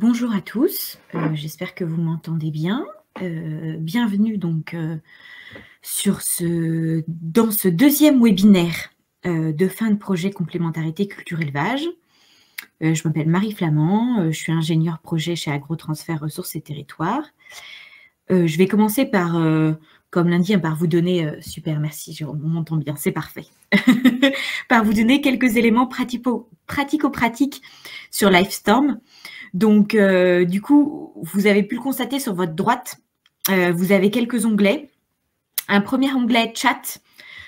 Bonjour à tous, j'espère que vous m'entendez bien. Bienvenue donc dans ce deuxième webinaire de fin de projet complémentarité culture élevage. Je m'appelle Marie Flamand, je suis ingénieure projet chez Agrotransfert Ressources et Territoires. Je vais commencer par, comme lundi, par vous donner, super, merci Jérôme, on m'entend bien, c'est parfait, par vous donner quelques éléments pratico-pratiques sur Livestorm. Donc, du coup, vous avez pu le constater sur votre droite, vous avez quelques onglets. Un premier onglet chat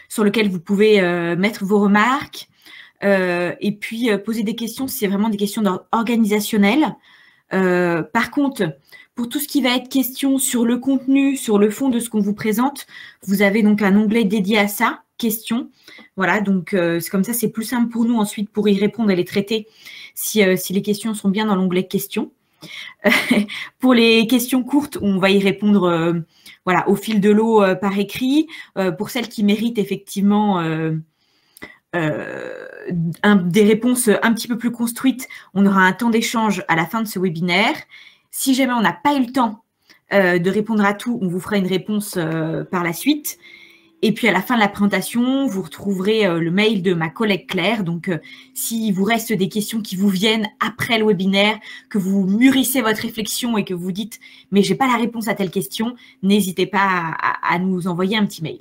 sur lequel vous pouvez mettre vos remarques et puis poser des questions si c'est vraiment des questions organisationnelles. Par contre, pour tout ce qui va être question sur le contenu, sur le fond de ce qu'on vous présente, vous avez donc un onglet dédié à ça, questions. Voilà, donc c'est comme ça, c'est plus simple pour nous ensuite pour y répondre et les traiter si les questions sont bien dans l'onglet questions. Pour les questions courtes, on va y répondre voilà, au fil de l'eau par écrit. Pour celles qui méritent effectivement des réponses un petit peu plus construites, on aura un temps d'échange à la fin de ce webinaire. Si jamais on n'a pas eu le temps de répondre à tout, on vous fera une réponse par la suite. Et puis, à la fin de la présentation, vous retrouverez le mail de ma collègue Claire. Donc, s'il vous reste des questions qui vous viennent après le webinaire, que vous mûrissez votre réflexion et que vous dites « mais je n'ai pas la réponse à telle question », n'hésitez pas à nous envoyer un petit mail.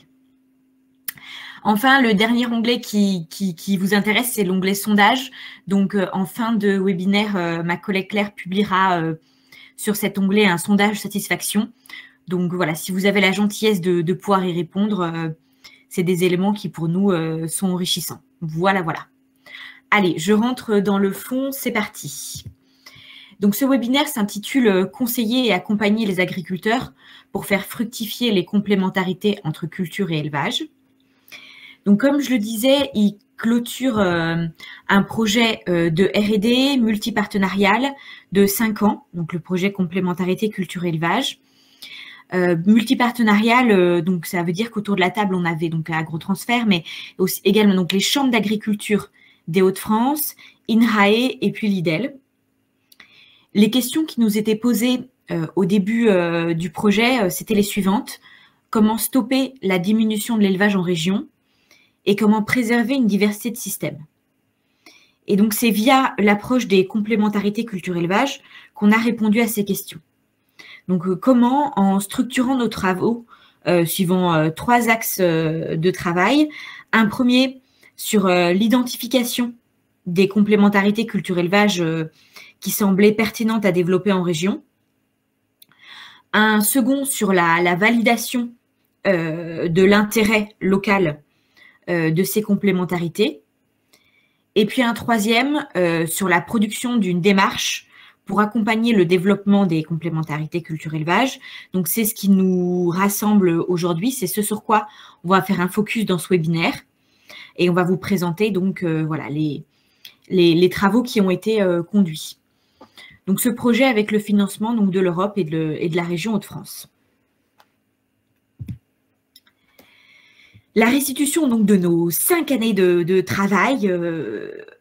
Enfin, le dernier onglet qui vous intéresse, c'est l'onglet sondage. Donc, en fin de webinaire, ma collègue Claire publiera sur cet onglet un sondage satisfaction. Donc voilà, si vous avez la gentillesse de pouvoir y répondre, c'est des éléments qui pour nous sont enrichissants. Voilà, voilà. Allez, je rentre dans le fond, c'est parti. Donc ce webinaire s'intitule « Conseiller et accompagner les agriculteurs pour faire fructifier les complémentarités entre culture et élevage ». Donc comme je le disais, il clôture un projet de R&D multipartenarial de 5 ans, donc le projet complémentarité culture et élevage. Multipartenarial, donc ça veut dire qu'autour de la table, on avait donc Agrotransfert, mais aussi, également donc les chambres d'agriculture des Hauts-de-France, INRAE et puis l'IDEL. Les questions qui nous étaient posées au début du projet, c'était les suivantes. Comment stopper la diminution de l'élevage en région et comment préserver une diversité de systèmes? Et donc, c'est via l'approche des complémentarités culture-élevage qu'on a répondu à ces questions. Donc, comment, en structurant nos travaux suivant 3 axes de travail, un premier sur l'identification des complémentarités culture-élevage qui semblaient pertinentes à développer en région, un second sur la validation de l'intérêt local de ces complémentarités, et puis un troisième sur la production d'une démarche pour accompagner le développement des complémentarités culture-élevage. Donc, c'est ce qui nous rassemble aujourd'hui, c'est ce sur quoi on va faire un focus dans ce webinaire. Et on va vous présenter donc voilà, les travaux qui ont été conduits. Donc, ce projet avec le financement donc, de l'Europe et de la région Hauts-de-France. La restitution donc, de nos 5 années de travail,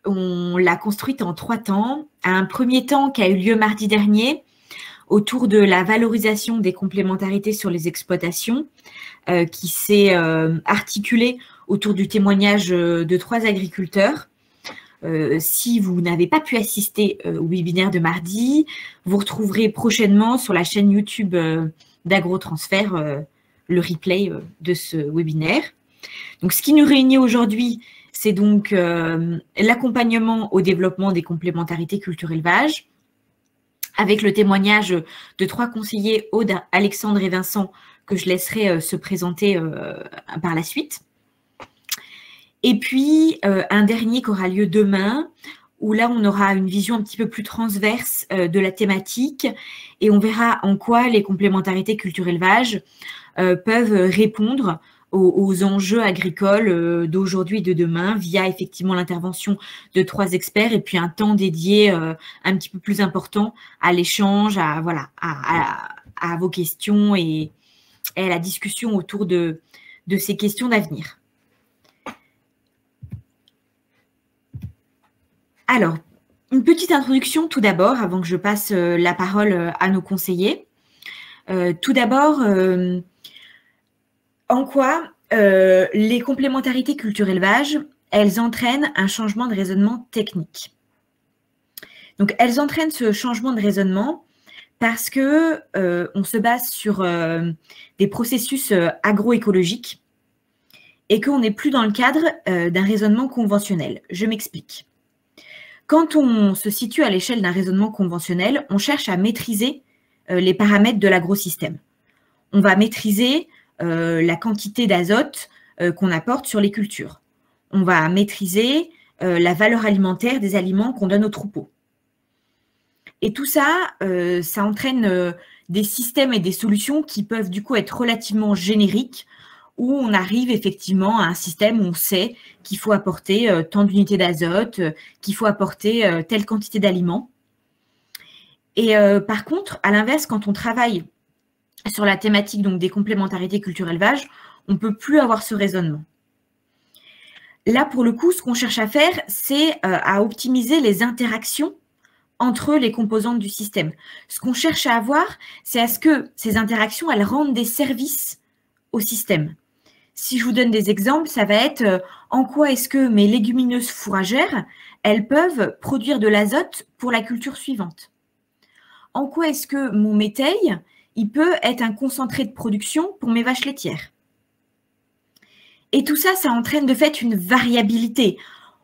on l'a construite en 3 temps. Un premier temps qui a eu lieu mardi dernier autour de la valorisation des complémentarités sur les exploitations, qui s'est articulé autour du témoignage de 3 agriculteurs. Si vous n'avez pas pu assister au webinaire de mardi, vous retrouverez prochainement sur la chaîne YouTube d'Agrotransfert le replay de ce webinaire. Donc, ce qui nous réunit aujourd'hui, c'est donc l'accompagnement au développement des complémentarités culture-élevage, avec le témoignage de 3 conseillers, Aude, Alexandre et Vincent, que je laisserai se présenter par la suite. Et puis, un dernier qui aura lieu demain, où là, on aura une vision un petit peu plus transverse de la thématique et on verra en quoi les complémentarités culture-élevage peuvent répondre aux enjeux agricoles d'aujourd'hui et de demain via effectivement l'intervention de 3 experts et puis un temps dédié un petit peu plus important à l'échange, voilà, à vos questions et à la discussion autour de ces questions d'avenir. Alors, Une petite introduction tout d'abord, avant que je passe la parole à nos conseillers. Tout d'abord, en quoi les complémentarités culture-élevage, elles entraînent un changement de raisonnement technique. Donc, elles entraînent ce changement de raisonnement parce que on se base sur des processus agroécologiques et qu'on n'est plus dans le cadre d'un raisonnement conventionnel. Je m'explique. Quand on se situe à l'échelle d'un raisonnement conventionnel, on cherche à maîtriser les paramètres de l'agrosystème. On va maîtriser la quantité d'azote qu'on apporte sur les cultures. On va maîtriser la valeur alimentaire des aliments qu'on donne aux troupeaux. Et tout ça, ça entraîne des systèmes et des solutions qui peuvent du coup être relativement génériques, où on arrive effectivement à un système où on sait qu'il faut apporter tant d'unités d'azote, qu'il faut apporter telle quantité d'aliments. Et par contre, à l'inverse, quand on travaille sur la thématique donc, des complémentarités culture-élevage, on ne peut plus avoir ce raisonnement. Là, pour le coup, ce qu'on cherche à faire, c'est à optimiser les interactions entre les composantes du système. Ce qu'on cherche à avoir, c'est à ce que ces interactions, elles rendent des services au système. Si je vous donne des exemples, ça va être en quoi est-ce que mes légumineuses fourragères, elles peuvent produire de l'azote pour la culture suivante. En quoi est-ce que mon métail, il peut être un concentré de production pour mes vaches laitières. Et tout ça, ça entraîne de fait une variabilité.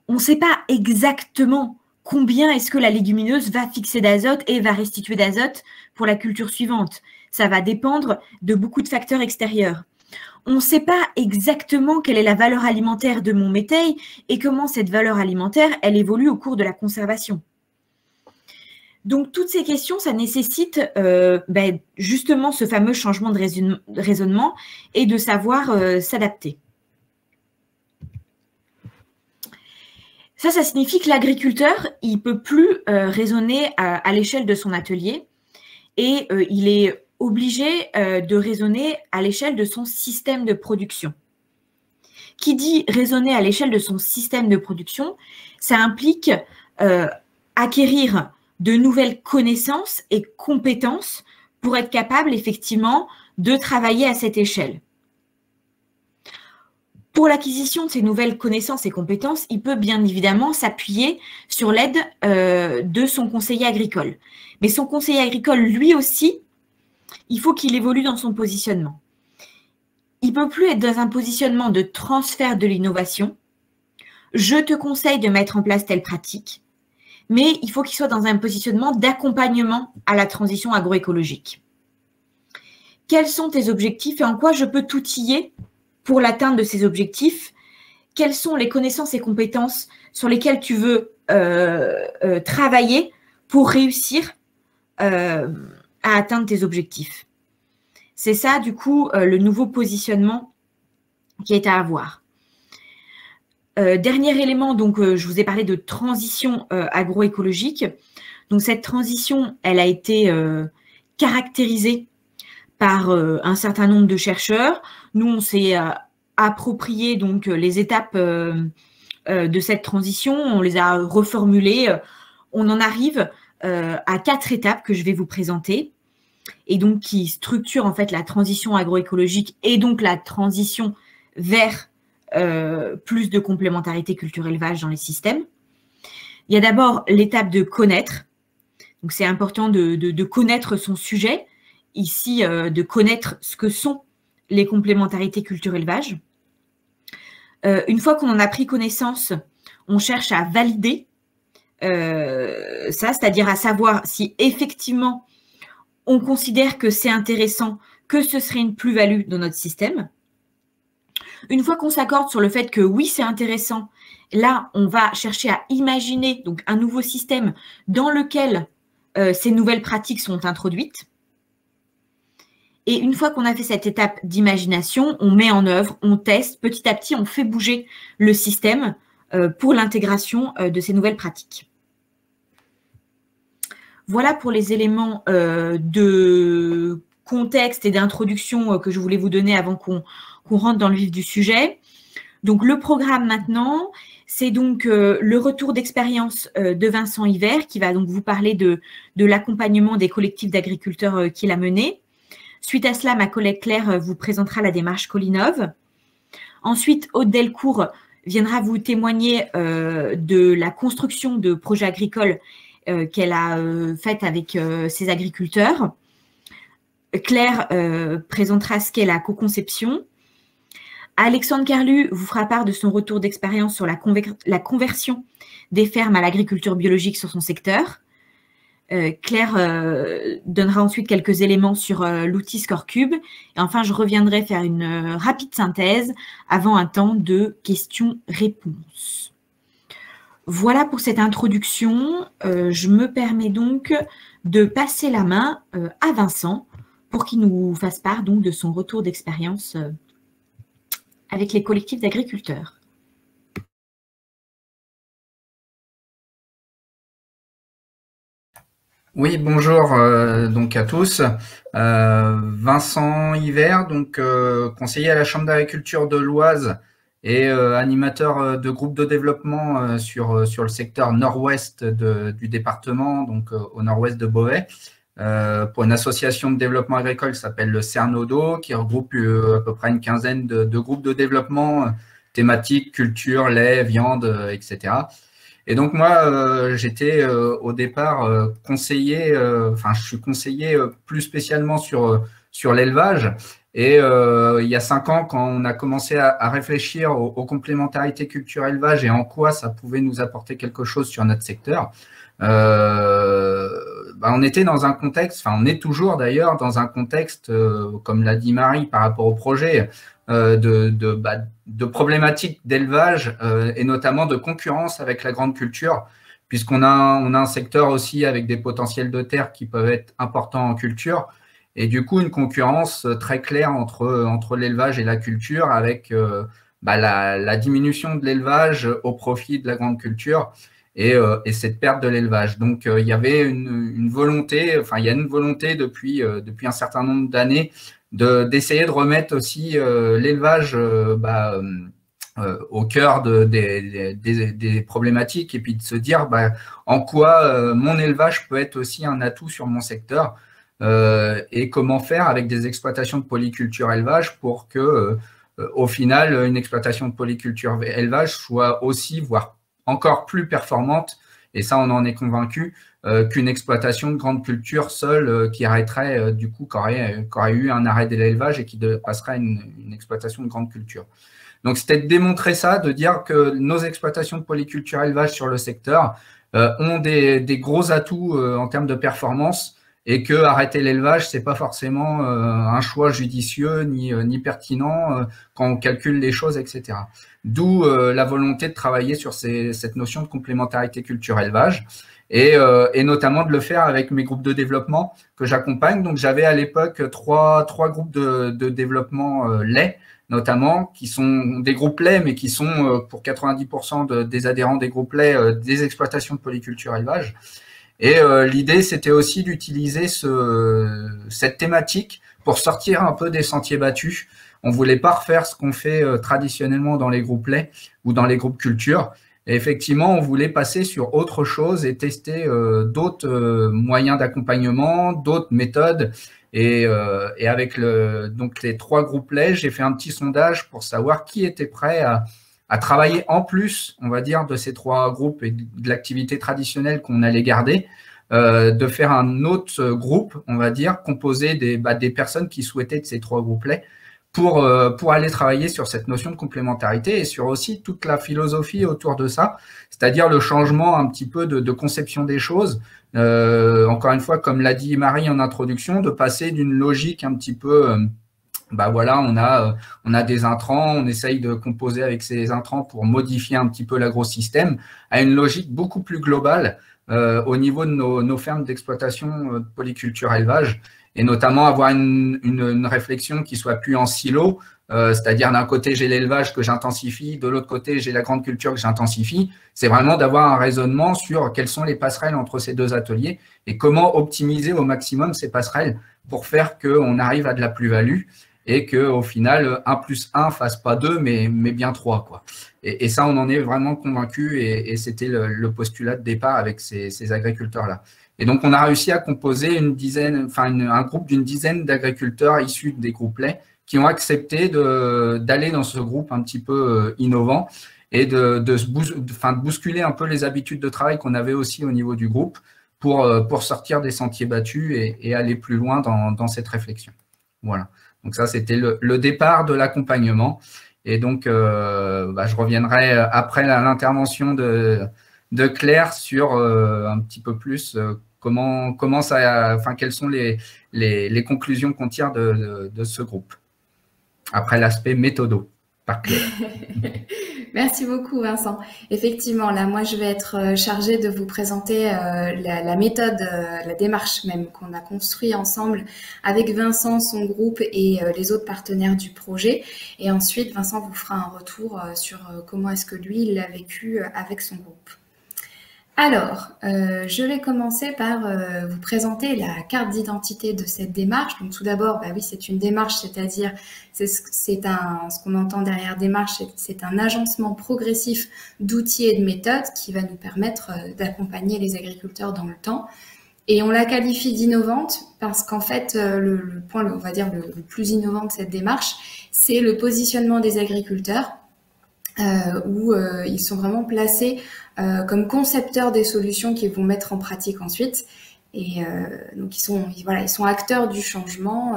On ne sait pas exactement combien est-ce que la légumineuse va fixer d'azote et va restituer d'azote pour la culture suivante. Ça va dépendre de beaucoup de facteurs extérieurs. On ne sait pas exactement quelle est la valeur alimentaire de mon métail et comment cette valeur alimentaire, elle évolue au cours de la conservation. Donc, toutes ces questions, ça nécessite justement ce fameux changement de raisonnement et de savoir s'adapter. Ça signifie que l'agriculteur, il ne peut plus raisonner à l'échelle de son atelier et il est obligé de raisonner à l'échelle de son système de production. Qui dit raisonner à l'échelle de son système de production, ça implique acquérir de nouvelles connaissances et compétences pour être capable effectivement de travailler à cette échelle. Pour l'acquisition de ces nouvelles connaissances et compétences, il peut bien évidemment s'appuyer sur l'aide de son conseiller agricole. Mais son conseiller agricole, lui aussi, il faut qu'il évolue dans son positionnement. Il ne peut plus être dans un positionnement de transfert de l'innovation. Je te conseille de mettre en place telle pratique, mais il faut qu'il soit dans un positionnement d'accompagnement à la transition agroécologique. Quels sont tes objectifs et en quoi je peux t'outiller pour l'atteinte de ces objectifs? Quelles sont les connaissances et compétences sur lesquelles tu veux travailler pour réussir à atteindre tes objectifs? C'est ça, du coup, le nouveau positionnement qui est à avoir. Dernier élément, donc, je vous ai parlé de transition agroécologique. Donc, cette transition, elle a été caractérisée par un certain nombre de chercheurs. Nous, on s'est approprié donc les étapes de cette transition, on les a reformulées. On en arrive à 4 étapes que je vais vous présenter et donc qui structurent en fait la transition agroécologique et donc la transition vers plus de complémentarité culture-élevage dans les systèmes. Il y a d'abord l'étape de connaître. Donc, c'est important de connaître son sujet. Ici, de connaître ce que sont les complémentarités culture-élevage. Une fois qu'on en a pris connaissance, on cherche à valider ça, c'est-à-dire à savoir si effectivement on considère que c'est intéressant, que ce serait une plus-value dans notre système. Une fois qu'on s'accorde sur le fait que oui, c'est intéressant, là, on va chercher à imaginer donc, un nouveau système dans lequel ces nouvelles pratiques sont introduites. Et une fois qu'on a fait cette étape d'imagination, on met en œuvre, on teste, petit à petit, on fait bouger le système pour l'intégration de ces nouvelles pratiques. Voilà pour les éléments de contexte et d'introduction que je voulais vous donner avant qu'on rentre dans le vif du sujet. Donc, le programme maintenant, c'est donc le retour d'expérience de Vincent Hiver qui va donc vous parler de l'accompagnement des collectifs d'agriculteurs qu'il a mené. Suite à cela, ma collègue Claire vous présentera la démarche Colinov. Ensuite, Aude Delcourt viendra vous témoigner de la construction de projets agricoles qu'elle a faites avec ses agriculteurs. Claire présentera ce qu'est la co-conception. Alexandre Carlu vous fera part de son retour d'expérience sur la conversion des fermes à l'agriculture biologique sur son secteur. Claire donnera ensuite quelques éléments sur l'outil ScoreCube. Et enfin, je reviendrai faire une rapide synthèse avant un temps de questions-réponses. Voilà pour cette introduction. Je me permets donc de passer la main à Vincent pour qu'il nous fasse part donc de son retour d'expérience avec les collectifs d'agriculteurs. Oui, bonjour donc à tous. Vincent Hiver, donc conseiller à la Chambre d'agriculture de l'Oise et animateur de groupe de développement sur le secteur nord-ouest du département, donc au nord-ouest de Beauvais, pour une association de développement agricole qui s'appelle le Cernodo, qui regroupe à peu près une quinzaine de groupes de développement thématiques, culture, lait, viande, etc. Et donc moi, j'étais au départ conseiller, enfin je suis conseiller plus spécialement sur l'élevage. Et il y a 5 ans, quand on a commencé à réfléchir aux complémentarités culture-élevage et en quoi ça pouvait nous apporter quelque chose sur notre secteur, on était dans un contexte, enfin on est toujours d'ailleurs dans un contexte, comme l'a dit Marie par rapport au projet, de problématiques d'élevage et notamment de concurrence avec la grande culture, puisqu'on a un secteur aussi avec des potentiels de terre qui peuvent être importants en culture, et du coup une concurrence très claire entre l'élevage et la culture, avec la diminution de l'élevage au profit de la grande culture et cette perte de l'élevage. Donc il y avait une volonté, enfin il y a une volonté depuis un certain nombre d'années d'essayer de remettre aussi l'élevage au cœur des problématiques, et puis de se dire en quoi mon élevage peut être aussi un atout sur mon secteur, et comment faire avec des exploitations de polyculture élevage pour que au final une exploitation de polyculture élevage soit aussi, voire encore plus performante, et ça on en est convaincu, qu'une exploitation de grande culture seule qui arrêterait, du coup, qui aurait eu un arrêt de l'élevage et qui passerait à une exploitation de grande culture. Donc, c'était de démontrer ça, de dire que nos exploitations de polyculture élevage sur le secteur ont des gros atouts en termes de performance, et que arrêter l'élevage, c'est pas forcément un choix judicieux ni pertinent quand on calcule les choses, etc. D'où la volonté de travailler sur cette notion de complémentarité culture-élevage, et notamment de le faire avec mes groupes de développement que j'accompagne. Donc, j'avais à l'époque trois groupes de développement lait, notamment, qui sont des groupes lait, mais qui sont pour 90% des adhérents des groupes lait des exploitations de polyculture élevage. Et l'idée, c'était aussi d'utiliser cette thématique pour sortir un peu des sentiers battus. On voulait pas refaire ce qu'on fait traditionnellement dans les groupes lait ou dans les groupes culture. Et effectivement, on voulait passer sur autre chose et tester d'autres moyens d'accompagnement, d'autres méthodes. Et avec donc les 3 groupes lait, j'ai fait un petit sondage pour savoir qui était prêt à travailler en plus, on va dire, de ces 3 groupes et de l'activité traditionnelle qu'on allait garder, de faire un autre groupe, on va dire, composé des personnes qui souhaitaient de ces 3 groupes-là, pour aller travailler sur cette notion de complémentarité et sur aussi toute la philosophie autour de ça, c'est-à-dire le changement un petit peu de conception des choses. Encore une fois, comme l'a dit Marie en introduction, de passer d'une logique un petit peu... voilà, on a des intrants, on essaye de composer avec ces intrants pour modifier un petit peu l'agrosystème, à une logique beaucoup plus globale au niveau de nos fermes d'exploitation de polyculture élevage, et notamment avoir une réflexion qui soit plus en silo, c'est-à-dire d'un côté j'ai l'élevage que j'intensifie, de l'autre côté j'ai la grande culture que j'intensifie. C'est vraiment d'avoir un raisonnement sur quelles sont les passerelles entre ces 2 ateliers et comment optimiser au maximum ces passerelles pour faire qu'on arrive à de la plus-value. et qu'au final, 1 + 1 fasse pas 2, mais bien 3, quoi. Et ça, on en est vraiment convaincu, et c'était le postulat de départ avec ces agriculteurs-là. Et donc, on a réussi à composer un groupe d'une dizaine d'agriculteurs issus des groupes laits qui ont accepté d'aller dans ce groupe un petit peu innovant et de bousculer un peu les habitudes de travail qu'on avait aussi au niveau du groupe pour sortir des sentiers battus et aller plus loin dans cette réflexion. Voilà. Donc ça, c'était le départ de l'accompagnement. Et donc, je reviendrai après l'intervention de Claire sur un petit peu plus quelles sont les conclusions qu'on tire de ce groupe. Après l'aspect méthodo, par Claire. Merci beaucoup, Vincent. Effectivement, là, moi, je vais être chargée de vous présenter la méthode, la démarche même qu'on a construit ensemble avec Vincent, son groupe et les autres partenaires du projet. Et ensuite, Vincent vous fera un retour sur comment est-ce que lui, il l'a vécu avec son groupe. Alors, je vais commencer par vous présenter la carte d'identité de cette démarche. Donc, tout d'abord, oui, c'est une démarche, c'est-à-dire, ce qu'on entend derrière démarche, c'est un agencement progressif d'outils et de méthodes qui va nous permettre d'accompagner les agriculteurs dans le temps. Et on la qualifie d'innovante parce qu'en fait, le point, on va dire, le plus innovant de cette démarche, c'est le positionnement des agriculteurs, où ils sont vraiment placés comme concepteurs des solutions qu'ils vont mettre en pratique ensuite. Et donc, ils sont acteurs du changement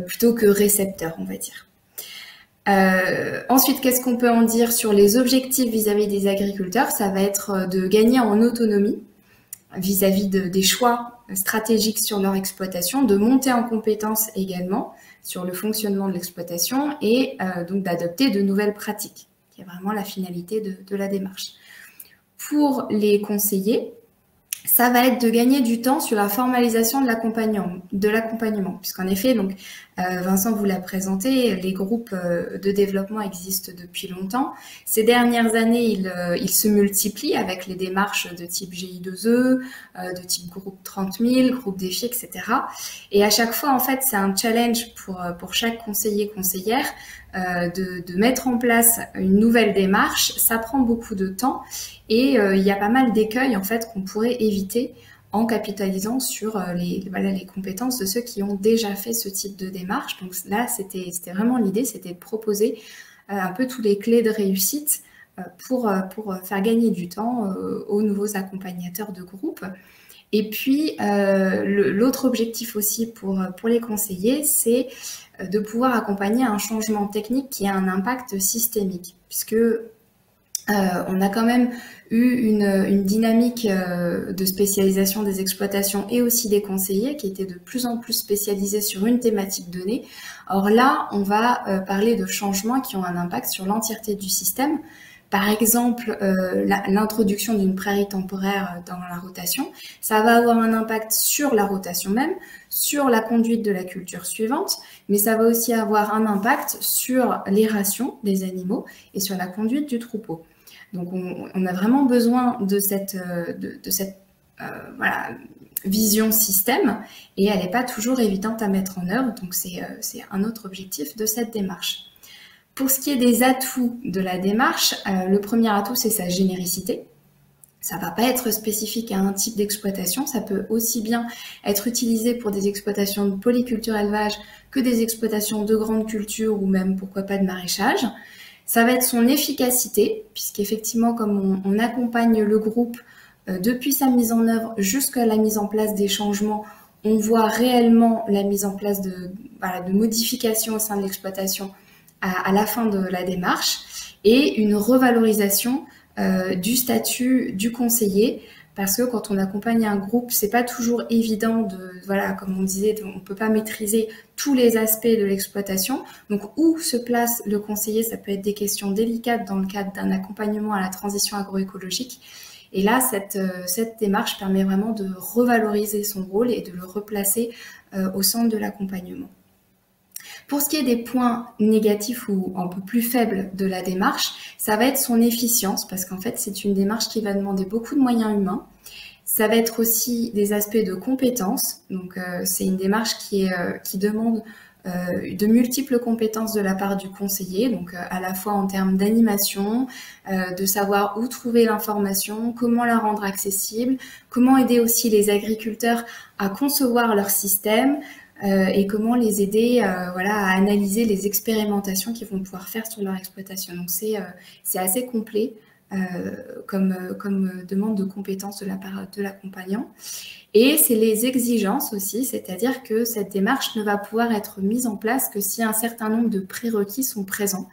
plutôt que récepteurs, on va dire. Ensuite, qu'est-ce qu'on peut en dire sur les objectifs vis-à-vis des agriculteurs? Ça va être de gagner en autonomie vis-à-vis des choix stratégiques sur leur exploitation, de monter en compétences également sur le fonctionnement de l'exploitation et donc d'adopter de nouvelles pratiques, qui est vraiment la finalité de la démarche. Pour les conseillers, ça va être de gagner du temps sur la formalisation de l'accompagnement, puisqu'en effet, donc, Vincent vous l'a présenté, les groupes de développement existent depuis longtemps. Ces dernières années, ils se multiplient avec les démarches de type GI2E, de type groupe 30 000, groupe défi, etc. Et à chaque fois, en fait, c'est un challenge pour chaque conseiller-conseillère de mettre en place une nouvelle démarche. Ça prend beaucoup de temps et il y a pas mal d'écueils en fait qu'on pourrait éviter en capitalisant sur les compétences de ceux qui ont déjà fait ce type de démarche. Donc là, c'était vraiment l'idée, c'était de proposer un peu tous les clés de réussite pour faire gagner du temps aux nouveaux accompagnateurs de groupe. Et puis, l'autre objectif aussi pour les conseillers, c'est de pouvoir accompagner un changement technique qui a un impact systémique, puisque on a quand même eu une dynamique de spécialisation des exploitations et aussi des conseillers qui étaient de plus en plus spécialisés sur une thématique donnée. Or là, on va parler de changements qui ont un impact sur l'entièreté du système. Par exemple, l'introduction d'une prairie temporaire dans la rotation, ça va avoir un impact sur la rotation même, sur la conduite de la culture suivante, mais ça va aussi avoir un impact sur les rations des animaux et sur la conduite du troupeau. Donc, on a vraiment besoin de cette vision système et elle n'est pas toujours évidente à mettre en œuvre. Donc, c'est un autre objectif de cette démarche. Pour ce qui est des atouts de la démarche, le premier atout, c'est sa généricité. Ça ne va pas être spécifique à un type d'exploitation, ça peut aussi bien être utilisé pour des exploitations de polyculture élevage que des exploitations de grandes cultures ou même, pourquoi pas, de maraîchage. Ça va être son efficacité, puisqu'effectivement, comme on accompagne le groupe depuis sa mise en œuvre jusqu'à la mise en place des changements, on voit réellement la mise en place de modifications au sein de l'exploitation à la fin de la démarche et une revalorisation du statut du conseiller, parce que quand on accompagne un groupe, c'est pas toujours évident comme on disait, on peut pas maîtriser tous les aspects de l'exploitation. Donc, où se place le conseiller, ça peut être des questions délicates dans le cadre d'un accompagnement à la transition agroécologique. Et là, cette démarche permet vraiment de revaloriser son rôle et de le replacer au centre de l'accompagnement. Pour ce qui est des points négatifs ou un peu plus faibles de la démarche, ça va être son efficience, parce qu'en fait, c'est une démarche qui va demander beaucoup de moyens humains. Ça va être aussi des aspects de compétences. Donc, c'est une démarche qui demande de multiples compétences de la part du conseiller, donc à la fois en termes d'animation, de savoir où trouver l'information, comment la rendre accessible, comment aider aussi les agriculteurs à concevoir leur système et comment les aider voilà, à analyser les expérimentations qu'ils vont pouvoir faire sur leur exploitation. Donc c'est assez complet comme demande de compétences de la part de l'accompagnant. Et c'est les exigences aussi, c'est-à-dire que cette démarche ne va pouvoir être mise en place que si un certain nombre de prérequis sont présents.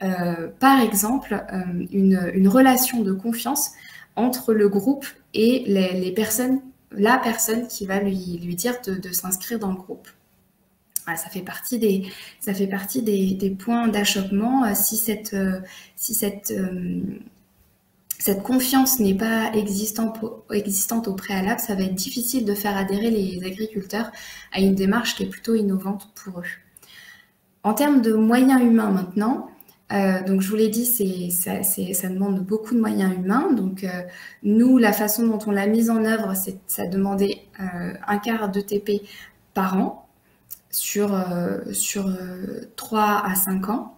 Par exemple, une relation de confiance entre le groupe et la personne qui va lui dire de s'inscrire dans le groupe. Voilà, ça fait partie des points d'achoppement. Si cette confiance n'est pas existante au préalable, ça va être difficile de faire adhérer les agriculteurs à une démarche qui est plutôt innovante pour eux. En termes de moyens humains maintenant, donc je vous l'ai dit, ça demande beaucoup de moyens humains. Donc nous, la façon dont on l'a mise en œuvre, ça demandait un quart de TP par an sur 3 à 5 ans.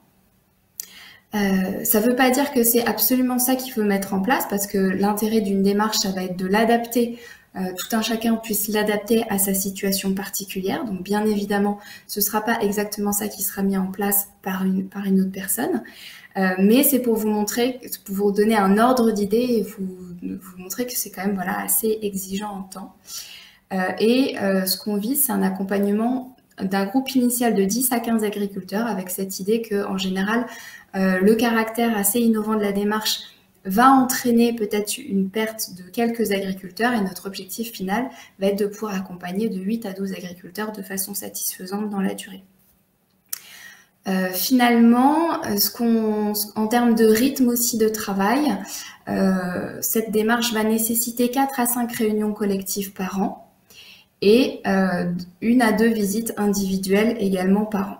Ça ne veut pas dire que c'est absolument ça qu'il faut mettre en place, parce que l'intérêt d'une démarche, ça va être de l'adapter, tout un chacun puisse l'adapter à sa situation particulière. Donc bien évidemment, ce ne sera pas exactement ça qui sera mis en place par une autre personne, mais c'est pour vous montrer, pour vous donner un ordre d'idée et vous montrer que c'est quand même voilà, assez exigeant en temps. Ce qu'on vise, c'est un accompagnement d'un groupe initial de 10 à 15 agriculteurs, avec cette idée qu'en général, le caractère assez innovant de la démarche va entraîner peut-être une perte de quelques agriculteurs, et notre objectif final va être de pouvoir accompagner de 8 à 12 agriculteurs de façon satisfaisante dans la durée. Finalement, en termes de rythme aussi de travail, cette démarche va nécessiter 4 à 5 réunions collectives par an et 1 à 2 visites individuelles également par an.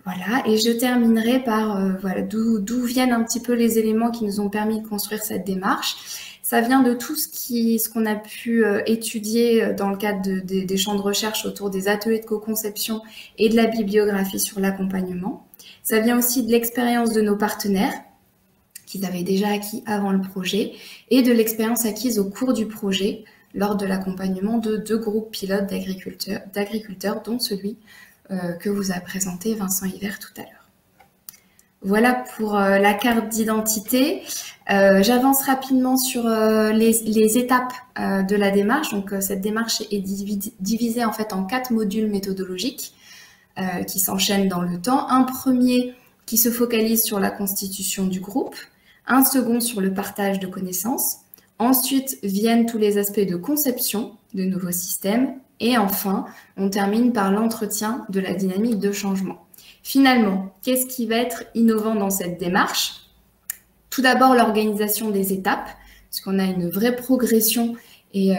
Voilà, et je terminerai par voilà, d'où viennent un petit peu les éléments qui nous ont permis de construire cette démarche. Ça vient de tout ce qu'on a pu étudier dans le cadre des champs de recherche autour des ateliers de co-conception et de la bibliographie sur l'accompagnement. Ça vient aussi de l'expérience de nos partenaires qu'ils avaient déjà acquis avant le projet et de l'expérience acquise au cours du projet lors de l'accompagnement de 2 groupes pilotes d'agriculteurs, dont celui que vous a présenté Vincent Hiver tout à l'heure. Voilà pour la carte d'identité. J'avance rapidement sur les étapes de la démarche. Donc cette démarche est divisée en fait en 4 modules méthodologiques qui s'enchaînent dans le temps. Un premier qui se focalise sur la constitution du groupe, un second sur le partage de connaissances. Ensuite viennent tous les aspects de conception de nouveaux systèmes. Et enfin, on termine par l'entretien de la dynamique de changement. Finalement, qu'est-ce qui va être innovant dans cette démarche? Tout d'abord, l'organisation des étapes, parce qu'on a une vraie progression et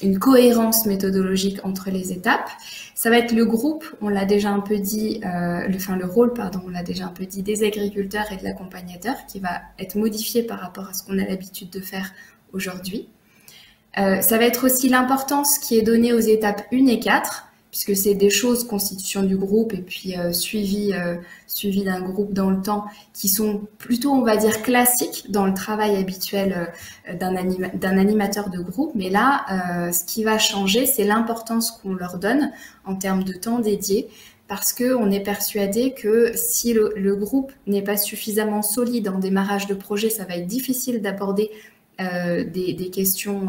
une cohérence méthodologique entre les étapes. Ça va être le groupe, on l'a déjà un peu dit, le rôle, pardon, on l'a déjà un peu dit, des agriculteurs et de l'accompagnateur, qui va être modifié par rapport à ce qu'on a l'habitude de faire aujourd'hui. Ça va être aussi l'importance qui est donnée aux étapes 1 et 4, puisque c'est des choses, constitution du groupe et puis suivi d'un groupe dans le temps, qui sont plutôt, on va dire, classiques dans le travail habituel d'un animateur de groupe. Mais là, ce qui va changer, c'est l'importance qu'on leur donne en termes de temps dédié, parce qu'on est persuadé que si le groupe n'est pas suffisamment solide en démarrage de projet, ça va être difficile d'aborder des questions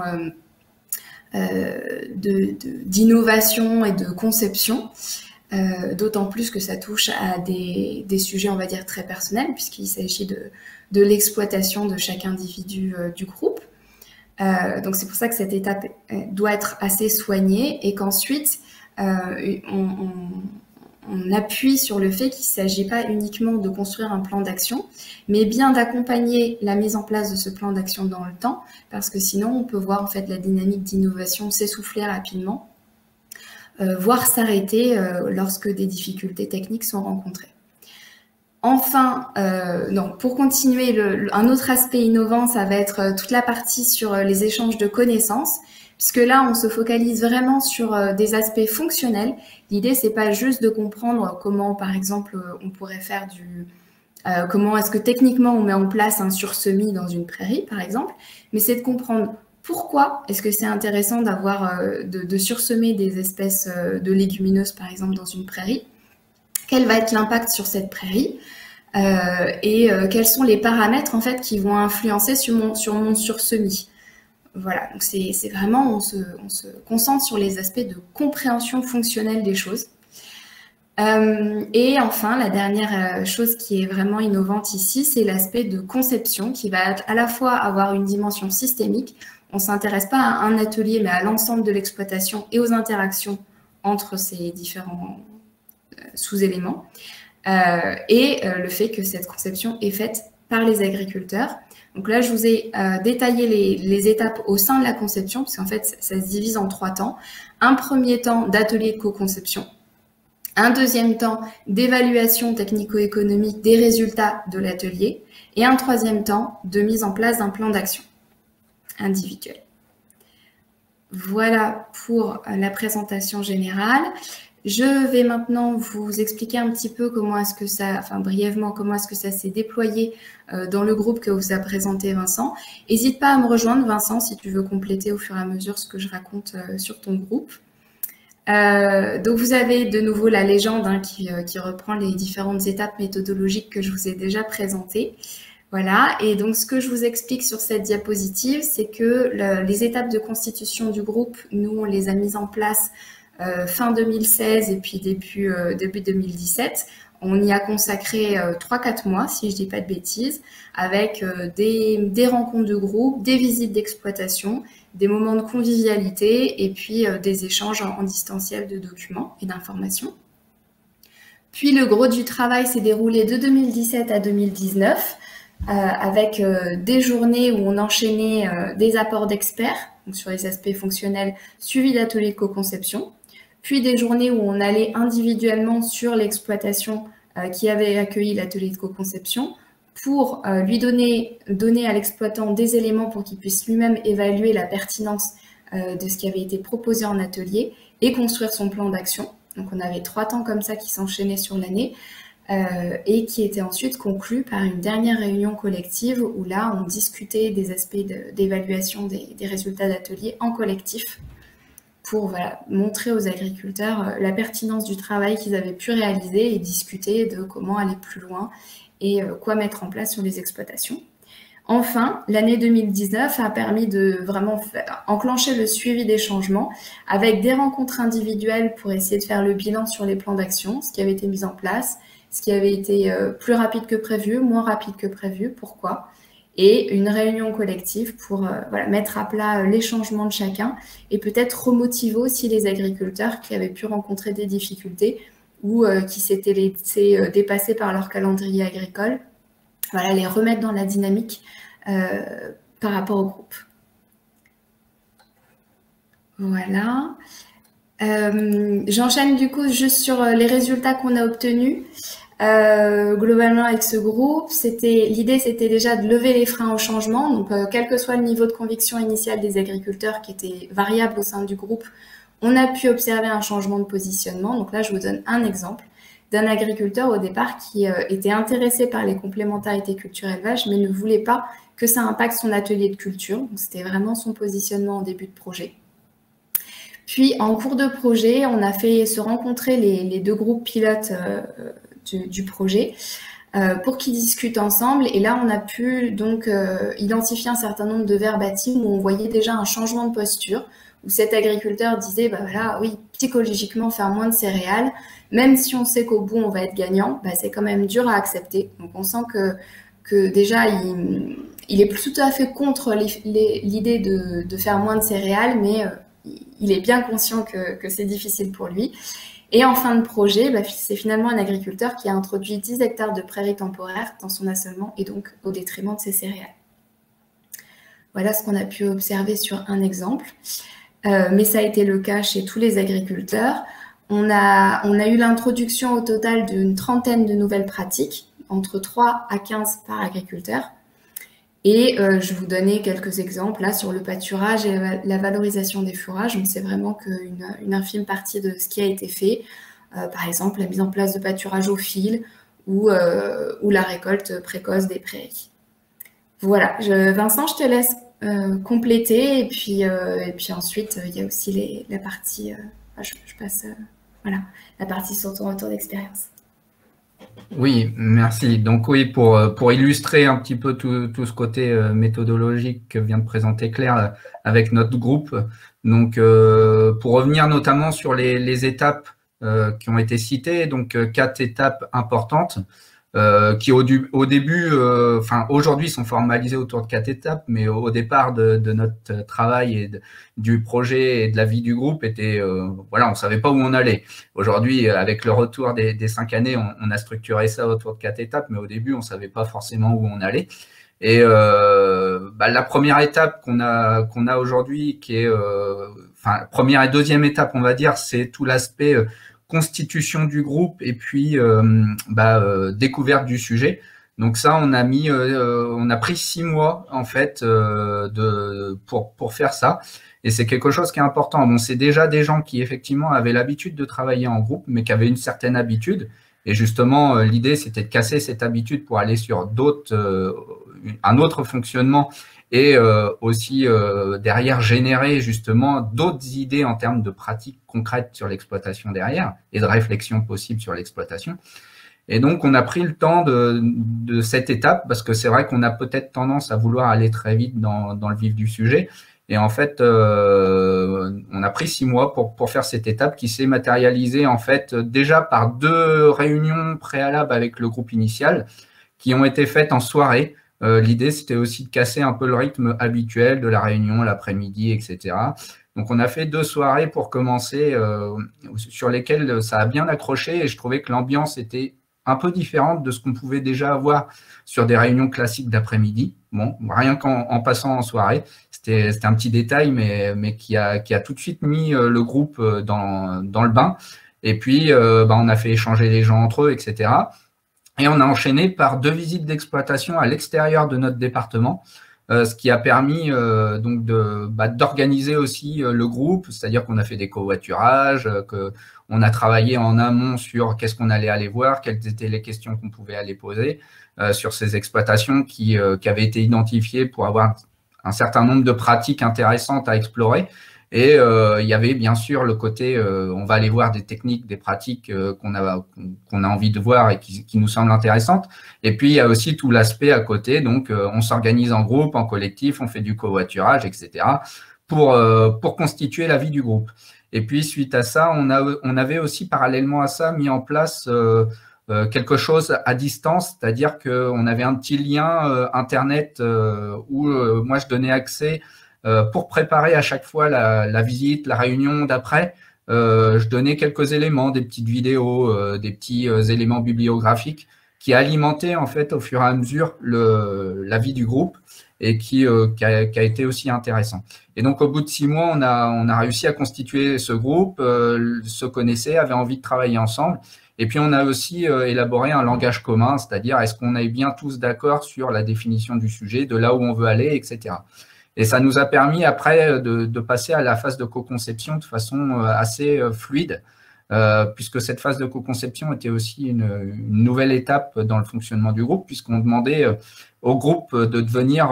d'innovation et de conception, d'autant plus que ça touche à des sujets, on va dire, très personnels, puisqu'il s'agit de l'exploitation de chaque individu du groupe. Donc c'est pour ça que cette étape doit être assez soignée, et qu'ensuite on appuie sur le fait qu'il ne s'agit pas uniquement de construire un plan d'action, mais bien d'accompagner la mise en place de ce plan d'action dans le temps, parce que sinon on peut voir en fait la dynamique d'innovation s'essouffler rapidement, voire s'arrêter lorsque des difficultés techniques sont rencontrées. Enfin, donc pour continuer, un autre aspect innovant, ça va être toute la partie sur les échanges de connaissances, puisque là, on se focalise vraiment sur des aspects fonctionnels. L'idée, c'est pas juste de comprendre comment, par exemple, on pourrait faire comment est-ce que techniquement on met en place un sursemis dans une prairie, par exemple, mais c'est de comprendre pourquoi est-ce que c'est intéressant de sursemer des espèces de légumineuses, par exemple, dans une prairie, quel va être l'impact sur cette prairie, et quels sont les paramètres en fait qui vont influencer sur mon sursemis. Voilà, donc c'est vraiment, on se concentre sur les aspects de compréhension fonctionnelle des choses. Et enfin, la dernière chose qui est vraiment innovante ici, c'est l'aspect de conception qui va à la fois avoir une dimension systémique. On ne s'intéresse pas à un atelier, mais à l'ensemble de l'exploitation et aux interactions entre ces différents sous-éléments. Et le fait que cette conception est faite par les agriculteurs. Donc là, je vous ai détaillé les étapes au sein de la conception, parce qu'en fait, ça se divise en 3 temps. Un premier temps d'atelier de co-conception. Un deuxième temps d'évaluation technico-économique des résultats de l'atelier. Et un troisième temps de mise en place d'un plan d'action individuel. Voilà pour la présentation générale. Je vais maintenant vous expliquer un petit peu comment est-ce que ça, enfin brièvement, comment est-ce que ça s'est déployé dans le groupe que vous a présenté Vincent. N'hésite pas à me rejoindre, Vincent, si tu veux compléter au fur et à mesure ce que je raconte sur ton groupe. Donc vous avez de nouveau la légende qui reprend les différentes étapes méthodologiques que je vous ai déjà présentées. Voilà, et donc ce que je vous explique sur cette diapositive, c'est que les étapes de constitution du groupe, nous on les a mises en place fin 2016 et puis début 2017. On y a consacré 3-4 mois, si je dis pas de bêtises, avec des rencontres de groupe, des visites d'exploitation, des moments de convivialité et puis des échanges en distanciel de documents et d'informations. Puis le gros du travail s'est déroulé de 2017 à 2019 avec des journées où on enchaînait des apports d'experts donc sur les aspects fonctionnels suivis d'ateliers de co-conception, puis des journées où on allait individuellement sur l'exploitation qui avait accueilli l'atelier de co-conception pour lui donner à l'exploitant des éléments pour qu'il puisse lui-même évaluer la pertinence de ce qui avait été proposé en atelier et construire son plan d'action. Donc on avait 3 temps comme ça qui s'enchaînaient sur l'année et qui étaient ensuite conclus par une dernière réunion collective où là on discutait des aspects d'évaluation des résultats d'atelier en collectif pour montrer aux agriculteurs la pertinence du travail qu'ils avaient pu réaliser et discuter de comment aller plus loin et quoi mettre en place sur les exploitations. Enfin, l'année 2019 a permis de vraiment enclencher le suivi des changements avec des rencontres individuelles pour essayer de faire le bilan sur les plans d'action, ce qui avait été mis en place, ce qui avait été plus rapide que prévu, moins rapide que prévu, pourquoi, et une réunion collective pour mettre à plat les changements de chacun et peut-être remotiver aussi les agriculteurs qui avaient pu rencontrer des difficultés ou qui s'étaient laissés dépasser par leur calendrier agricole. Voilà, les remettre dans la dynamique par rapport au groupe. Voilà. J'enchaîne du coup juste sur les résultats qu'on a obtenus. Globalement avec ce groupe, l'idée c'était déjà de lever les freins au changement, donc quel que soit le niveau de conviction initial des agriculteurs qui était variable au sein du groupe, on a pu observer un changement de positionnement. Donc là je vous donne un exemple d'un agriculteur au départ qui était intéressé par les complémentarités culture-élevage mais ne voulait pas que ça impacte son atelier de culture, donc c'était vraiment son positionnement en début de projet. Puis en cours de projet, on a fait se rencontrer les 2 groupes pilotes du projet pour qu'ils discutent ensemble et là on a pu donc identifier un certain nombre de verbatims où on voyait déjà un changement de posture où cet agriculteur disait oui, psychologiquement faire moins de céréales, même si on sait qu'au bout on va être gagnant, c'est quand même dur à accepter. Donc on sent que déjà il est tout à fait contre l'idée de faire moins de céréales, mais il est bien conscient que c'est difficile pour lui. Et en fin de projet, c'est finalement un agriculteur qui a introduit 10 hectares de prairies temporaires dans son assolement et donc au détriment de ses céréales. Voilà ce qu'on a pu observer sur un exemple. Mais ça a été le cas chez tous les agriculteurs. On a eu l'introduction au total d'une 30aine de nouvelles pratiques, entre 3 à 15 par agriculteur. Et je vous donnais quelques exemples là sur le pâturage et la valorisation des fourrages. On sait vraiment qu'une infime partie de ce qui a été fait, par exemple la mise en place de pâturage au fil ou la récolte précoce des prairies. Voilà, Vincent, je te laisse compléter et puis ensuite il y a aussi la partie, je passe voilà, la partie sur ton retour d'expérience. Oui, merci. Donc oui, pour illustrer un petit peu tout ce côté méthodologique que vient de présenter Claire avec notre groupe, donc pour revenir notamment sur les étapes qui ont été citées, donc 4 étapes importantes qui au début, enfin aujourd'hui sont formalisées autour de 4 étapes, mais au départ de notre travail et du projet et de la vie du groupe était, voilà, on savait pas où on allait. Aujourd'hui, avec le retour des 5 années, on a structuré ça autour de 4 étapes, mais au début, on savait pas forcément où on allait. Et la première étape qu'on a aujourd'hui, qui est, enfin première et deuxième étape, on va dire, c'est tout l'aspect constitution du groupe et puis découverte du sujet. Donc ça, on a pris 6 mois en fait pour faire ça. Et c'est quelque chose qui est important. Bon, c'est déjà des gens qui effectivement avaient l'habitude de travailler en groupe, mais qui avaient une certaine habitude. Et justement, l'idée, c'était de casser cette habitude pour aller sur un autre fonctionnement et aussi derrière générer justement d'autres idées en termes de pratiques concrètes sur l'exploitation derrière et de réflexion possible sur l'exploitation. Et donc, on a pris le temps de cette étape parce que c'est vrai qu'on a peut-être tendance à vouloir aller très vite dans le vif du sujet. Et en fait, on a pris 6 mois pour faire cette étape qui s'est matérialisée en fait déjà par 2 réunions préalables avec le groupe initial qui ont été faites en soirée. L'idée, c'était aussi de casser un peu le rythme habituel de la réunion l'après-midi, etc. Donc, on a fait 2 soirées pour commencer sur lesquelles ça a bien accroché et je trouvais que l'ambiance était un peu différente de ce qu'on pouvait déjà avoir sur des réunions classiques d'après-midi. Bon, rien qu'en passant en soirée, c'était un petit détail, mais qui a tout de suite mis le groupe dans le bain. Et puis, on a fait échanger les gens entre eux, etc. Et on a enchaîné par 2 visites d'exploitation à l'extérieur de notre département, ce qui a permis donc d'organiser aussi le groupe, c'est-à-dire qu'on a fait des covoiturages, qu'on a travaillé en amont sur qu'est-ce qu'on allait aller voir, quelles étaient les questions qu'on pouvait aller poser sur ces exploitations qui avaient été identifiées pour avoir un certain nombre de pratiques intéressantes à explorer. Et il y avait bien sûr le côté, on va aller voir des techniques, des pratiques qu'on a envie de voir et qui nous semblent intéressantes. Et puis, il y a aussi tout l'aspect à côté. Donc, on s'organise en groupe, en collectif, on fait du covoiturage, etc. pour constituer la vie du groupe. Et puis, suite à ça, on avait aussi parallèlement à ça mis en place quelque chose à distance, c'est-à-dire qu'on avait un petit lien Internet où moi, je donnais accès pour préparer à chaque fois la visite, la réunion d'après. Je donnais quelques éléments, des petites vidéos, des petits éléments bibliographiques qui alimentaient en fait au fur et à mesure la vie du groupe et qui a été aussi intéressant. Et donc au bout de 6 mois, on a réussi à constituer ce groupe, se connaissait, avait envie de travailler ensemble. Et puis on a aussi élaboré un langage commun, c'est-à-dire est-ce qu'on est bien tous d'accord sur la définition du sujet, de là où on veut aller, etc. Et ça nous a permis après de passer à la phase de co-conception de façon assez fluide, puisque cette phase de co-conception était aussi une nouvelle étape dans le fonctionnement du groupe, puisqu'on demandait au groupe de devenir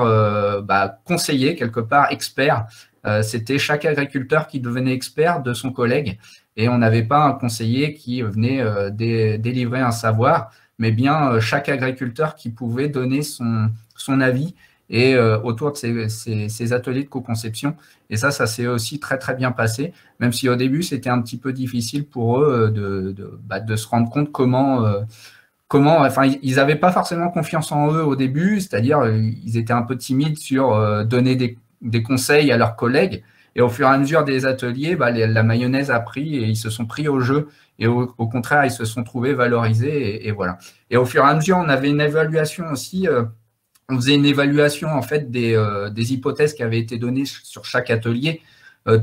conseiller, quelque part, expert. C'était chaque agriculteur qui devenait expert de son collègue, et on n'avait pas un conseiller qui venait délivrer un savoir, mais bien chaque agriculteur qui pouvait donner son avis et autour de ces ateliers de co-conception. Et ça s'est aussi très, très bien passé, même si au début, c'était un petit peu difficile pour eux de se rendre compte comment enfin, ils n'avaient pas forcément confiance en eux au début, c'est-à-dire ils étaient un peu timides sur donner des conseils à leurs collègues. Et au fur et à mesure des ateliers, la mayonnaise a pris et ils se sont pris au jeu. Et au contraire, ils se sont trouvés valorisés et voilà. Et au fur et à mesure, on avait une évaluation aussi. On faisait une évaluation en fait des hypothèses qui avaient été données sur chaque atelier,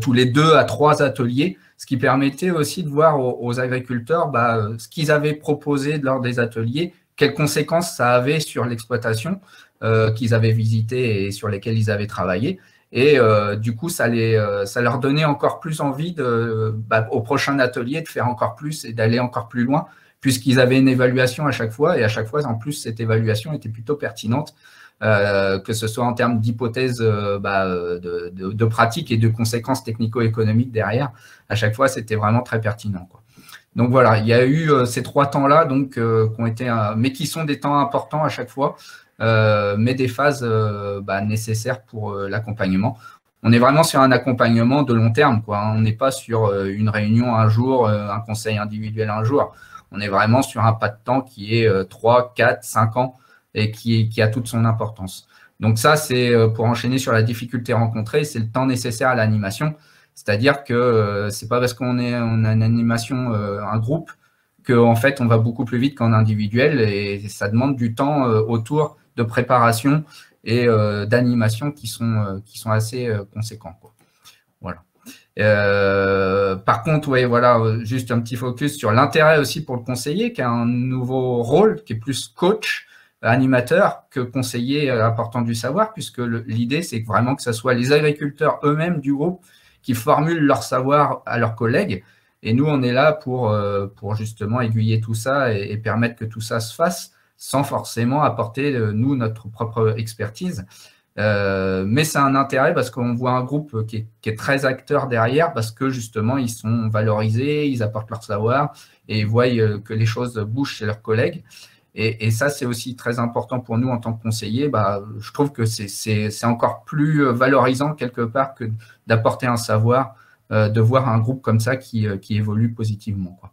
tous les 2 à 3 ateliers, ce qui permettait aussi de voir aux agriculteurs ce qu'ils avaient proposé lors des ateliers, quelles conséquences ça avait sur l'exploitation qu'ils avaient visitée et sur lesquelles ils avaient travaillé. Et du coup, ça leur donnait encore plus envie au prochain atelier de faire encore plus et d'aller encore plus loin, puisqu'ils avaient une évaluation à chaque fois, et à chaque fois, en plus, cette évaluation était plutôt pertinente, que ce soit en termes d'hypothèses de pratique et de conséquences technico-économiques derrière. À chaque fois, c'était vraiment très pertinent, quoi. Donc voilà, il y a eu ces 3 temps-là, donc qui ont été, mais qui sont des temps importants à chaque fois, mais des phases nécessaires pour l'accompagnement. On est vraiment sur un accompagnement de long terme, quoi. On n'est pas sur une réunion un jour, un conseil individuel un jour. On est vraiment sur un pas de temps qui est 3, 4, 5 ans et qui a toute son importance. Donc ça, c'est pour enchaîner sur la difficulté rencontrée, c'est le temps nécessaire à l'animation. C'est-à-dire que c'est pas parce qu'on a une animation, un groupe, qu'en fait, on va beaucoup plus vite qu'en individuel, et ça demande du temps autour de préparation et d'animation qui sont assez conséquents, quoi. Voilà. Par contre, ouais, voilà, juste un petit focus sur l'intérêt aussi pour le conseiller, qui a un nouveau rôle, qui est plus coach, animateur, que conseiller apportant du savoir, puisque l'idée, c'est vraiment que ce soit les agriculteurs eux-mêmes du groupe qui formulent leur savoir à leurs collègues. Et nous, on est là pour justement aiguiller tout ça et permettre que tout ça se fasse sans forcément apporter, nous, notre propre expertise. Mais c'est un intérêt parce qu'on voit un groupe qui est très acteur derrière, parce que justement, ils sont valorisés, ils apportent leur savoir et ils voient que les choses bougent chez leurs collègues. Et ça, c'est aussi très important pour nous en tant que conseillers. Je trouve que c'est encore plus valorisant quelque part que d'apporter un savoir, de voir un groupe comme ça qui évolue positivement, quoi.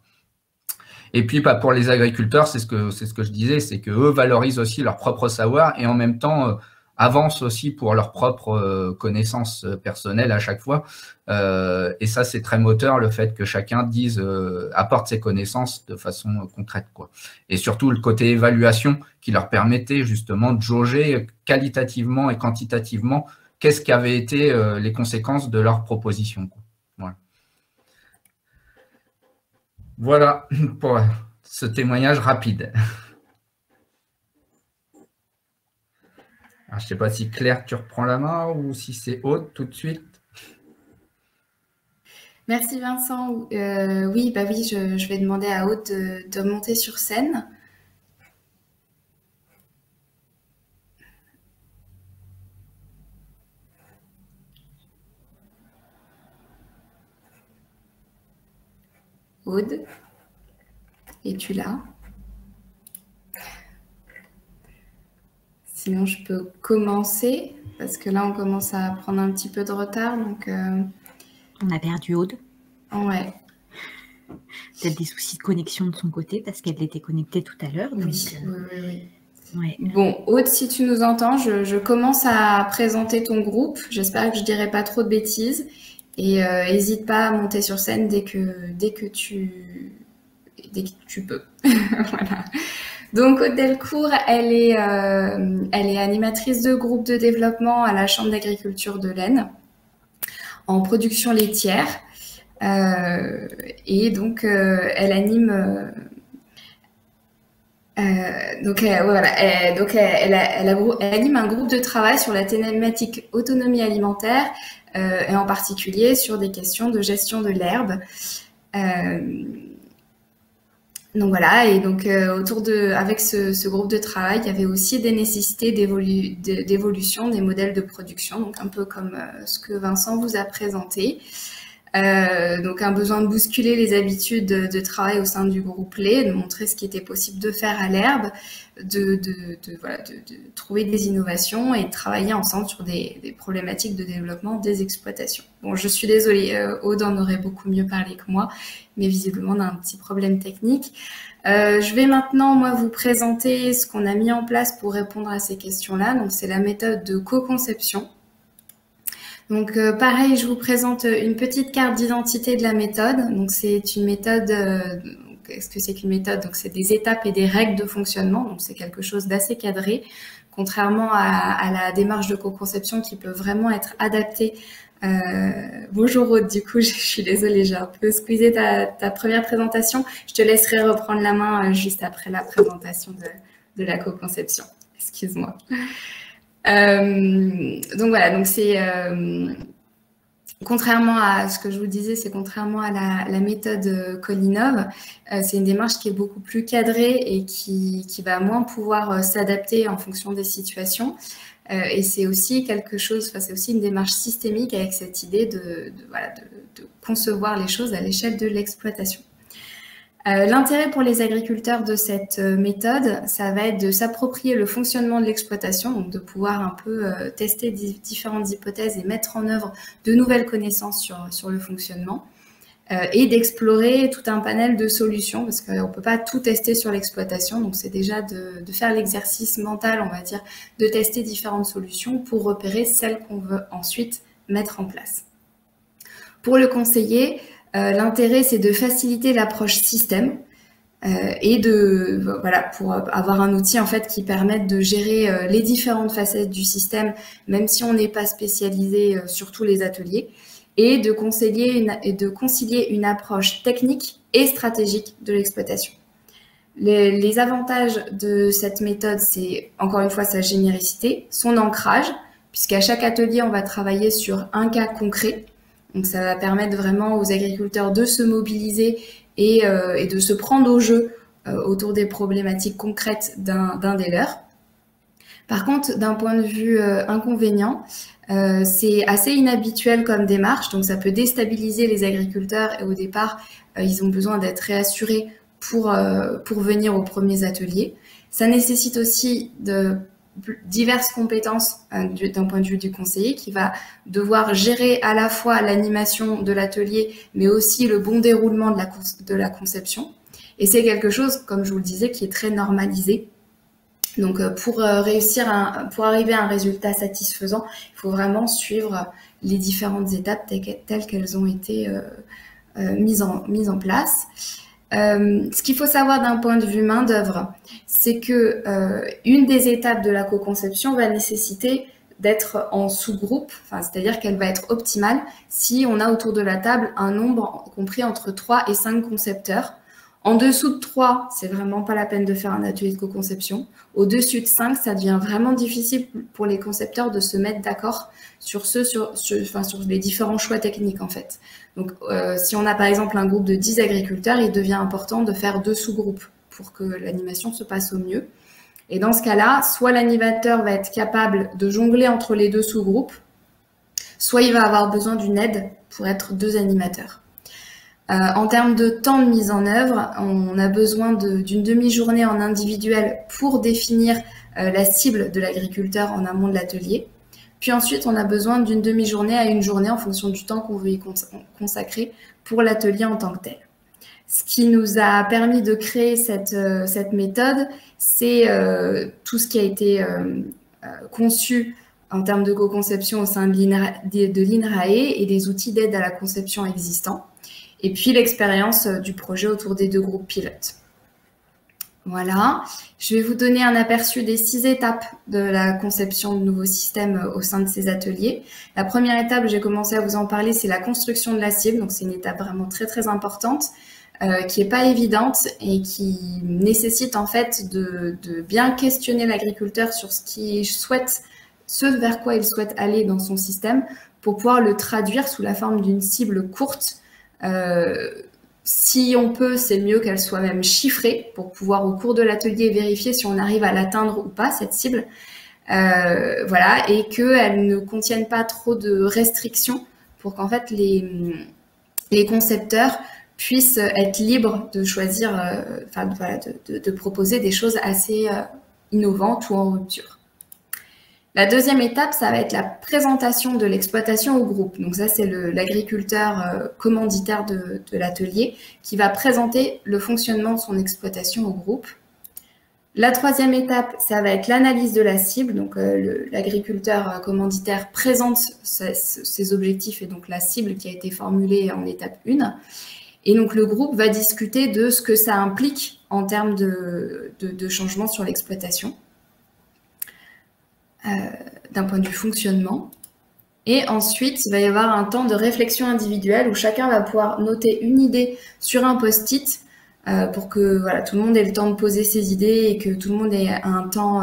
Et puis, pour les agriculteurs, c'est ce que je disais, c'est qu'eux valorisent aussi leur propre savoir et en même temps avancent aussi pour leur propre connaissance personnelle à chaque fois. Et ça, c'est très moteur, le fait que chacun apporte ses connaissances de façon concrète, quoi. Et surtout, le côté évaluation qui leur permettait justement de jauger qualitativement et quantitativement qu'est-ce qu'avaient été les conséquences de leur proposition, quoi. Voilà pour ce témoignage rapide. Alors, je ne sais pas si Claire, tu reprends la main ou si c'est Aude tout de suite. Merci Vincent. Oui, je vais demander à Aude de monter sur scène. Aude, es-tu là? Sinon, je peux commencer, parce que là, on commence à prendre un petit peu de retard. Donc, on a perdu Aude. Ouais. Peut-être des soucis de connexion de son côté, parce qu'elle était connectée tout à l'heure. Oui. Ouais. Bon, Aude, si tu nous entends, je commence à présenter ton groupe. J'espère que je ne dirai pas trop de bêtises. Et n'hésite pas à monter sur scène dès que tu peux. Voilà. Donc Aude Delcourt, elle est animatrice de groupe de développement à la Chambre d'agriculture de l'Aisne en production laitière. Et donc elle anime. Elle anime un groupe de travail sur la thématique autonomie alimentaire. Et en particulier sur des questions de gestion de l'herbe. Donc voilà, et donc avec ce groupe de travail, il y avait aussi des nécessités d'évolution des modèles de production, donc un peu comme ce que Vincent vous a présenté. Donc un besoin de bousculer les habitudes de travail au sein du groupe lait, de montrer ce qui était possible de faire à l'herbe, de trouver des innovations et de travailler ensemble sur des problématiques de développement des exploitations. Bon, je suis désolée, Aude en aurait beaucoup mieux parlé que moi, mais visiblement on a un petit problème technique. Je vais maintenant, moi, vous présenter ce qu'on a mis en place pour répondre à ces questions-là. Donc c'est la méthode de co-conception. Donc pareil, je vous présente une petite carte d'identité de la méthode. Donc c'est une méthode, qu'est-ce que c'est qu'une méthode? Donc c'est des étapes et des règles de fonctionnement, donc c'est quelque chose d'assez cadré, contrairement à la démarche de co-conception qui peut vraiment être adaptée. Bonjour Aude, du coup je suis désolée, j'ai un peu squeezé ta première présentation. Je te laisserai reprendre la main juste après la présentation de la co-conception. Excuse-moi. Donc voilà, donc c'est contrairement à ce que je vous disais, c'est contrairement à la méthode Colinov, c'est une démarche qui est beaucoup plus cadrée et qui va moins pouvoir s'adapter en fonction des situations. Et c'est aussi quelque chose, enfin, c'est aussi une démarche systémique avec cette idée de concevoir les choses à l'échelle de l'exploitation. L'intérêt pour les agriculteurs de cette méthode, ça va être de s'approprier le fonctionnement de l'exploitation, donc de pouvoir un peu tester différentes hypothèses et mettre en œuvre de nouvelles connaissances sur le fonctionnement, et d'explorer tout un panel de solutions, parce qu'on ne peut pas tout tester sur l'exploitation, donc c'est déjà de faire l'exercice mental, on va dire, de tester différentes solutions pour repérer celles qu'on veut ensuite mettre en place. Pour le conseiller, l'intérêt, c'est de faciliter l'approche système et pour avoir un outil en fait qui permette de gérer les différentes facettes du système, même si on n'est pas spécialisé sur tous les ateliers, et de concilier une approche technique et stratégique de l'exploitation. Les avantages de cette méthode, c'est encore une fois sa généricité, son ancrage, puisqu'à chaque atelier, on va travailler sur un cas concret. Donc ça va permettre vraiment aux agriculteurs de se mobiliser et de se prendre au jeu autour des problématiques concrètes d'un des leurs. Par contre, d'un point de vue inconvénient, c'est assez inhabituel comme démarche, donc ça peut déstabiliser les agriculteurs et au départ, ils ont besoin d'être réassurés pour venir aux premiers ateliers. Ça nécessite aussi diverses compétences d'un point de vue du conseiller qui va devoir gérer à la fois l'animation de l'atelier mais aussi le bon déroulement de la conception. Et c'est quelque chose, comme je vous le disais, qui est très normalisé. Donc pour arriver à un résultat satisfaisant, il faut vraiment suivre les différentes étapes telles qu'elles ont été mises en place. Ce qu'il faut savoir d'un point de vue main-d'œuvre, c'est que une des étapes de la co-conception va nécessiter d'être en sous-groupe, c'est-à-dire qu'elle va être optimale si on a autour de la table un nombre compris entre 3 et 5 concepteurs. En dessous de 3, c'est vraiment pas la peine de faire un atelier de co-conception. Au-dessus de 5, ça devient vraiment difficile pour les concepteurs de se mettre d'accord sur les différents choix techniques en fait. Donc, si on a par exemple un groupe de 10 agriculteurs, il devient important de faire 2 sous-groupes pour que l'animation se passe au mieux. Et dans ce cas-là, soit l'animateur va être capable de jongler entre les 2 sous-groupes, soit il va avoir besoin d'une aide pour être 2 animateurs. En termes de temps de mise en œuvre, on a besoin d'une demi-journée en individuel pour définir la cible de l'agriculteur en amont de l'atelier. Puis ensuite, on a besoin d'une demi-journée à une journée en fonction du temps qu'on veut y consacrer pour l'atelier en tant que tel. Ce qui nous a permis de créer cette méthode, c'est tout ce qui a été conçu en termes de co-conception au sein de l'INRAE et des outils d'aide à la conception existants. Et puis l'expérience du projet autour des 2 groupes pilotes. Voilà, je vais vous donner un aperçu des 6 étapes de la conception de nouveaux systèmes au sein de ces ateliers. La première étape, j'ai commencé à vous en parler, c'est la construction de la cible. Donc c'est une étape vraiment très très importante, qui n'est pas évidente et qui nécessite en fait de bien questionner l'agriculteur sur ce vers quoi il souhaite aller dans son système pour pouvoir le traduire sous la forme d'une cible courte. Si on peut, c'est mieux qu'elle soit même chiffrée pour pouvoir au cours de l'atelier vérifier si on arrive à l'atteindre ou pas, cette cible. Voilà, et qu'elle ne contienne pas trop de restrictions pour qu'en fait les concepteurs puissent être libres de choisir, de proposer des choses assez innovantes ou en rupture. La deuxième étape, ça va être la présentation de l'exploitation au groupe. Donc ça, c'est l'agriculteur commanditaire de l'atelier qui va présenter le fonctionnement de son exploitation au groupe. La troisième étape, ça va être l'analyse de la cible. Donc l'agriculteur commanditaire présente ses objectifs et donc la cible qui a été formulée en étape 1. Et donc le groupe va discuter de ce que ça implique en termes de changement sur l'exploitation. D'un point de vue fonctionnement. Et ensuite, il va y avoir un temps de réflexion individuelle où chacun va pouvoir noter une idée sur un post-it pour que voilà, tout le monde ait le temps de poser ses idées et que tout le monde ait un temps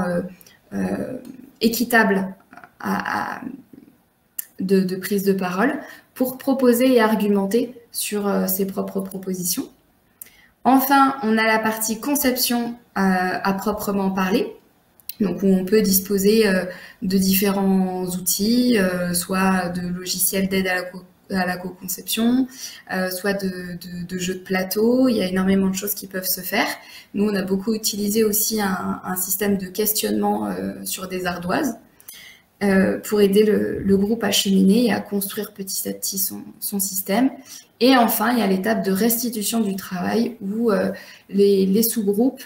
équitable de prise de parole pour proposer et argumenter sur ses propres propositions. Enfin, on a la partie conception à proprement parler, donc où on peut disposer de différents outils, soit de logiciels d'aide à la co-conception, soit de jeux de plateau. Il y a énormément de choses qui peuvent se faire. Nous, on a beaucoup utilisé aussi un système de questionnement sur des ardoises pour aider le groupe à cheminer et à construire petit à petit son système. Et enfin, il y a l'étape de restitution du travail où les sous-groupes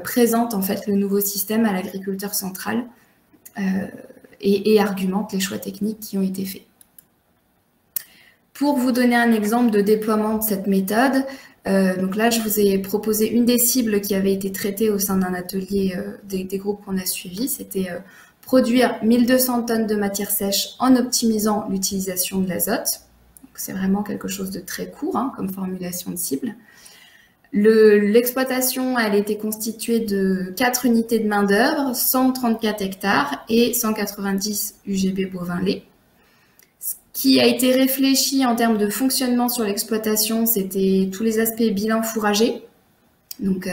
présentent en fait le nouveau système à l'agriculteur central et argumentent les choix techniques qui ont été faits. Pour vous donner un exemple de déploiement de cette méthode, donc là, je vous ai proposé une des cibles qui avait été traitée au sein d'un atelier des groupes qu'on a suivis. C'était produire 1200 tonnes de matière sèche en optimisant l'utilisation de l'azote. C'est vraiment quelque chose de très court comme formulation de cible. L'exploitation, elle était constituée de 4 unités de main-d'œuvre, 134 hectares et 190 UGB bovins lait. Ce qui a été réfléchi en termes de fonctionnement sur l'exploitation, c'était tous les aspects bilan fourrager. Donc,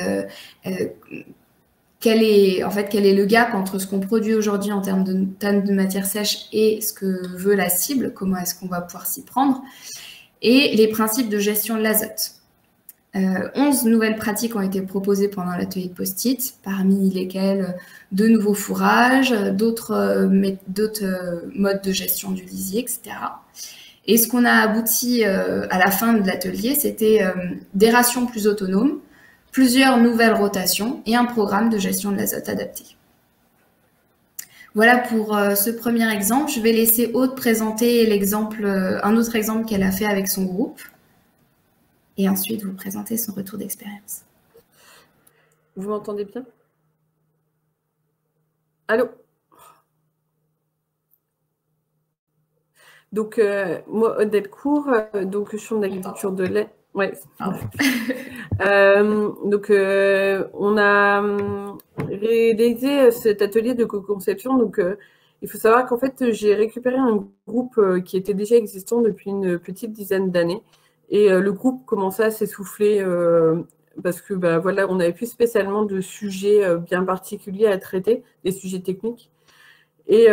quel est le gap entre ce qu'on produit aujourd'hui en termes de tonnes de matière sèche et ce que veut la cible, comment est-ce qu'on va pouvoir s'y prendre, et les principes de gestion de l'azote. 11 nouvelles pratiques ont été proposées pendant l'atelier de post-it, parmi lesquelles de nouveaux fourrages, d'autres modes de gestion du lisier, etc. Et ce qu'on a abouti à la fin de l'atelier, c'était des rations plus autonomes, plusieurs nouvelles rotations et un programme de gestion de l'azote adapté. Voilà pour ce premier exemple. Je vais laisser Aude présenter un autre exemple qu'elle a fait avec son groupe et ensuite vous présenter son retour d'expérience. Vous m'entendez bien? Allô? Donc, moi, Aude Delcourt, donc je suis en agriculture de lait. Ouais. Donc, on a réalisé cet atelier de co-conception. Donc, il faut savoir qu'en fait, j'ai récupéré un groupe qui était déjà existant depuis une petite dizaine d'années. Et le groupe commençait à s'essouffler parce que, voilà, on n'avait plus spécialement de sujets bien particuliers à traiter, des sujets techniques. Et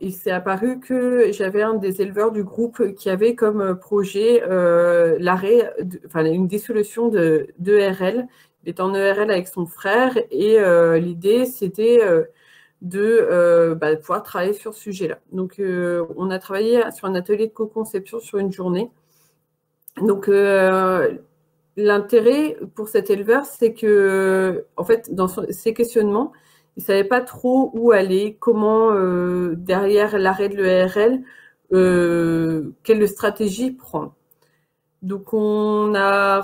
il s'est apparu que j'avais un des éleveurs du groupe qui avait comme projet une dissolution d'ERL. Il était en ERL avec son frère et l'idée, c'était de pouvoir travailler sur ce sujet-là. Donc, on a travaillé sur un atelier de co-conception sur une journée. Donc, l'intérêt pour cet éleveur, c'est que, en fait, dans ses questionnements, il ne savait pas trop où aller, comment, derrière l'arrêt de l'ERL, quelle stratégie prendre. Donc, on s'est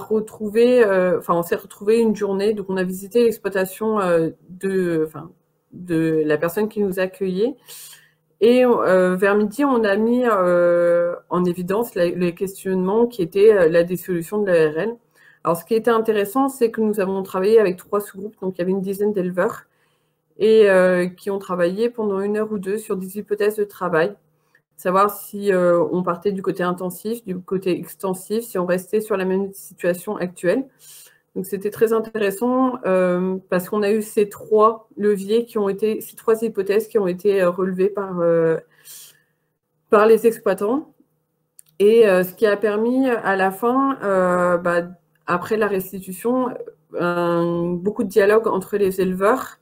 retrouvé une journée, donc on a visité l'exploitation de la personne qui nous accueillait. Et vers midi, on a mis en évidence les questionnements qui étaient la dissolution de l'ARL. Alors, ce qui était intéressant, c'est que nous avons travaillé avec 3 sous-groupes, donc il y avait une dizaine d'éleveurs, et qui ont travaillé pendant 1 heure ou 2 sur des hypothèses de travail, savoir si on partait du côté intensif, du côté extensif, si on restait sur la même situation actuelle. Donc, c'était très intéressant parce qu'on a eu ces 3 leviers ces 3 hypothèses qui ont été relevées par les exploitants. Et ce qui a permis à la fin, après la restitution, beaucoup de dialogue entre les éleveurs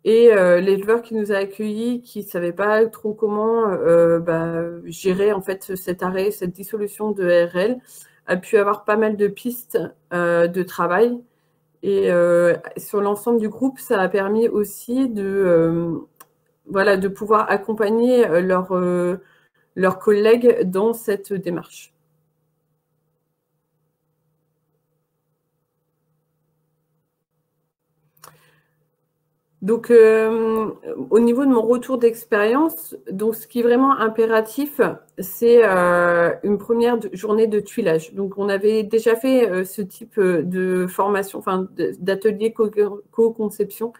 et l'éleveur qui nous a accueillis, qui ne savait pas trop comment gérer en fait cet arrêt, cette dissolution de ERL, a pu avoir pas mal de pistes de travail. Et sur l'ensemble du groupe, ça a permis aussi de pouvoir accompagner leurs collègues dans cette démarche. Donc, au niveau de mon retour d'expérience, donc ce qui est vraiment impératif, c'est une première journée de tuilage. Donc, on avait déjà fait ce type de formation, enfin d'atelier co-conception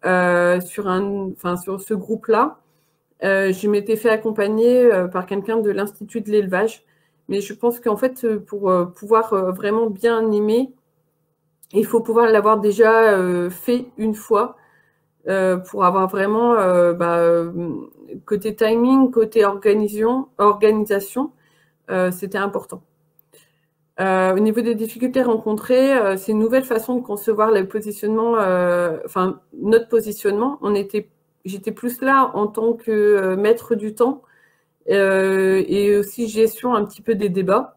sur ce groupe-là. Je m'étais fait accompagner par quelqu'un de l'Institut de l'élevage. Mais je pense qu'en fait, pour pouvoir vraiment bien animer, il faut pouvoir l'avoir déjà fait une fois. Pour avoir vraiment côté timing, côté organisation, c'était important. Au niveau des difficultés rencontrées, c'est une nouvelle façon de concevoir le positionnement, notre positionnement. J'étais plus là en tant que maître du temps et aussi gestion un petit peu des débats.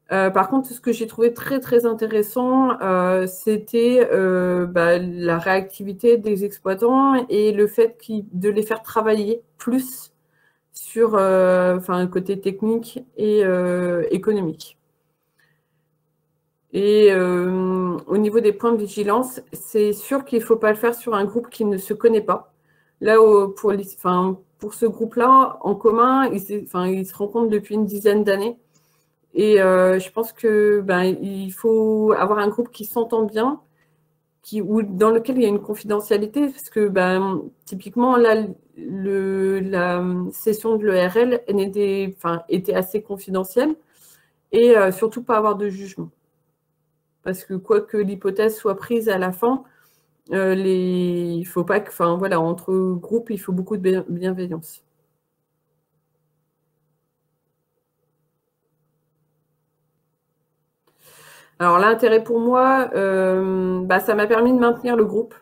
Par contre, ce que j'ai trouvé très très intéressant, c'était la réactivité des exploitants et le fait de les faire travailler plus sur le côté technique et économique. Et au niveau des points de vigilance, c'est sûr qu'il ne faut pas le faire sur un groupe qui ne se connaît pas. Là, pour ce groupe-là, en commun, ils se rencontrent depuis une dizaine d'années. Et je pense que il faut avoir un groupe qui s'entend bien, dans lequel il y a une confidentialité, parce que typiquement là, la session de l'ERL était assez confidentielle et surtout pas avoir de jugement, parce que quoi que l'hypothèse soit prise à la fin, il faut pas que, entre groupes, il faut beaucoup de bienveillance. Alors l'intérêt pour moi, ça m'a permis de maintenir le groupe.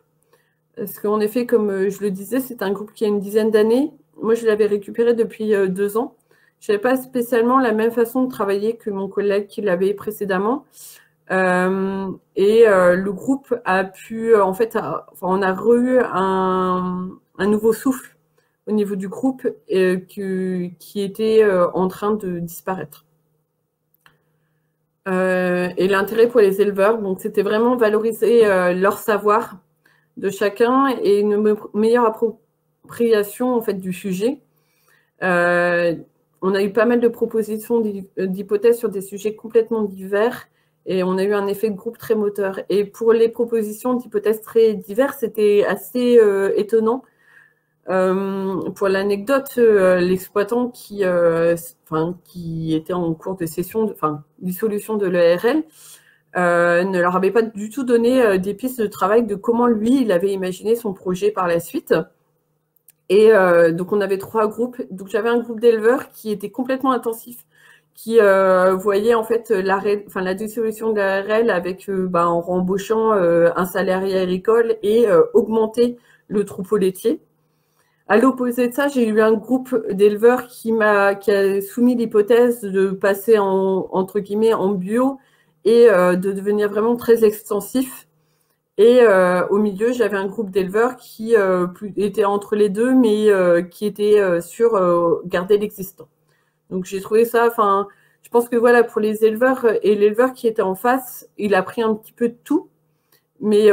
Parce qu'en effet, comme je le disais, c'est un groupe qui a une dizaine d'années. Moi, je l'avais récupéré depuis 2 ans. Je n'avais pas spécialement la même façon de travailler que mon collègue qui l'avait précédemment. Le groupe a pu, on a eu un nouveau souffle au niveau du groupe qui était en train de disparaître. Et l'intérêt pour les éleveurs, donc c'était vraiment valoriser leur savoir de chacun et une meilleure appropriation en fait du sujet. On a eu pas mal de propositions d'hypothèses sur des sujets complètement divers et on a eu un effet de groupe très moteur. Et pour les propositions d'hypothèses très diverses, c'était assez étonnant. Pour l'anecdote, l'exploitant qui était en cours de dissolution de l'ERL ne leur avait pas du tout donné des pistes de travail de comment lui, il avait imaginé son projet par la suite. Et donc, on avait 3 groupes. Donc, j'avais un groupe d'éleveurs qui était complètement intensif, qui voyait en fait la dissolution de l'ERL avec en rembauchant un salarié agricole et augmenter le troupeau laitier. À l'opposé de ça, j'ai eu un groupe d'éleveurs qui a soumis l'hypothèse de passer entre guillemets en bio et de devenir vraiment très extensif. Et au milieu, j'avais un groupe d'éleveurs qui était entre les deux, mais qui était sur garder l'existant. Donc j'ai trouvé ça, je pense que voilà, pour les éleveurs et l'éleveur qui était en face, il a pris un petit peu de tout, mais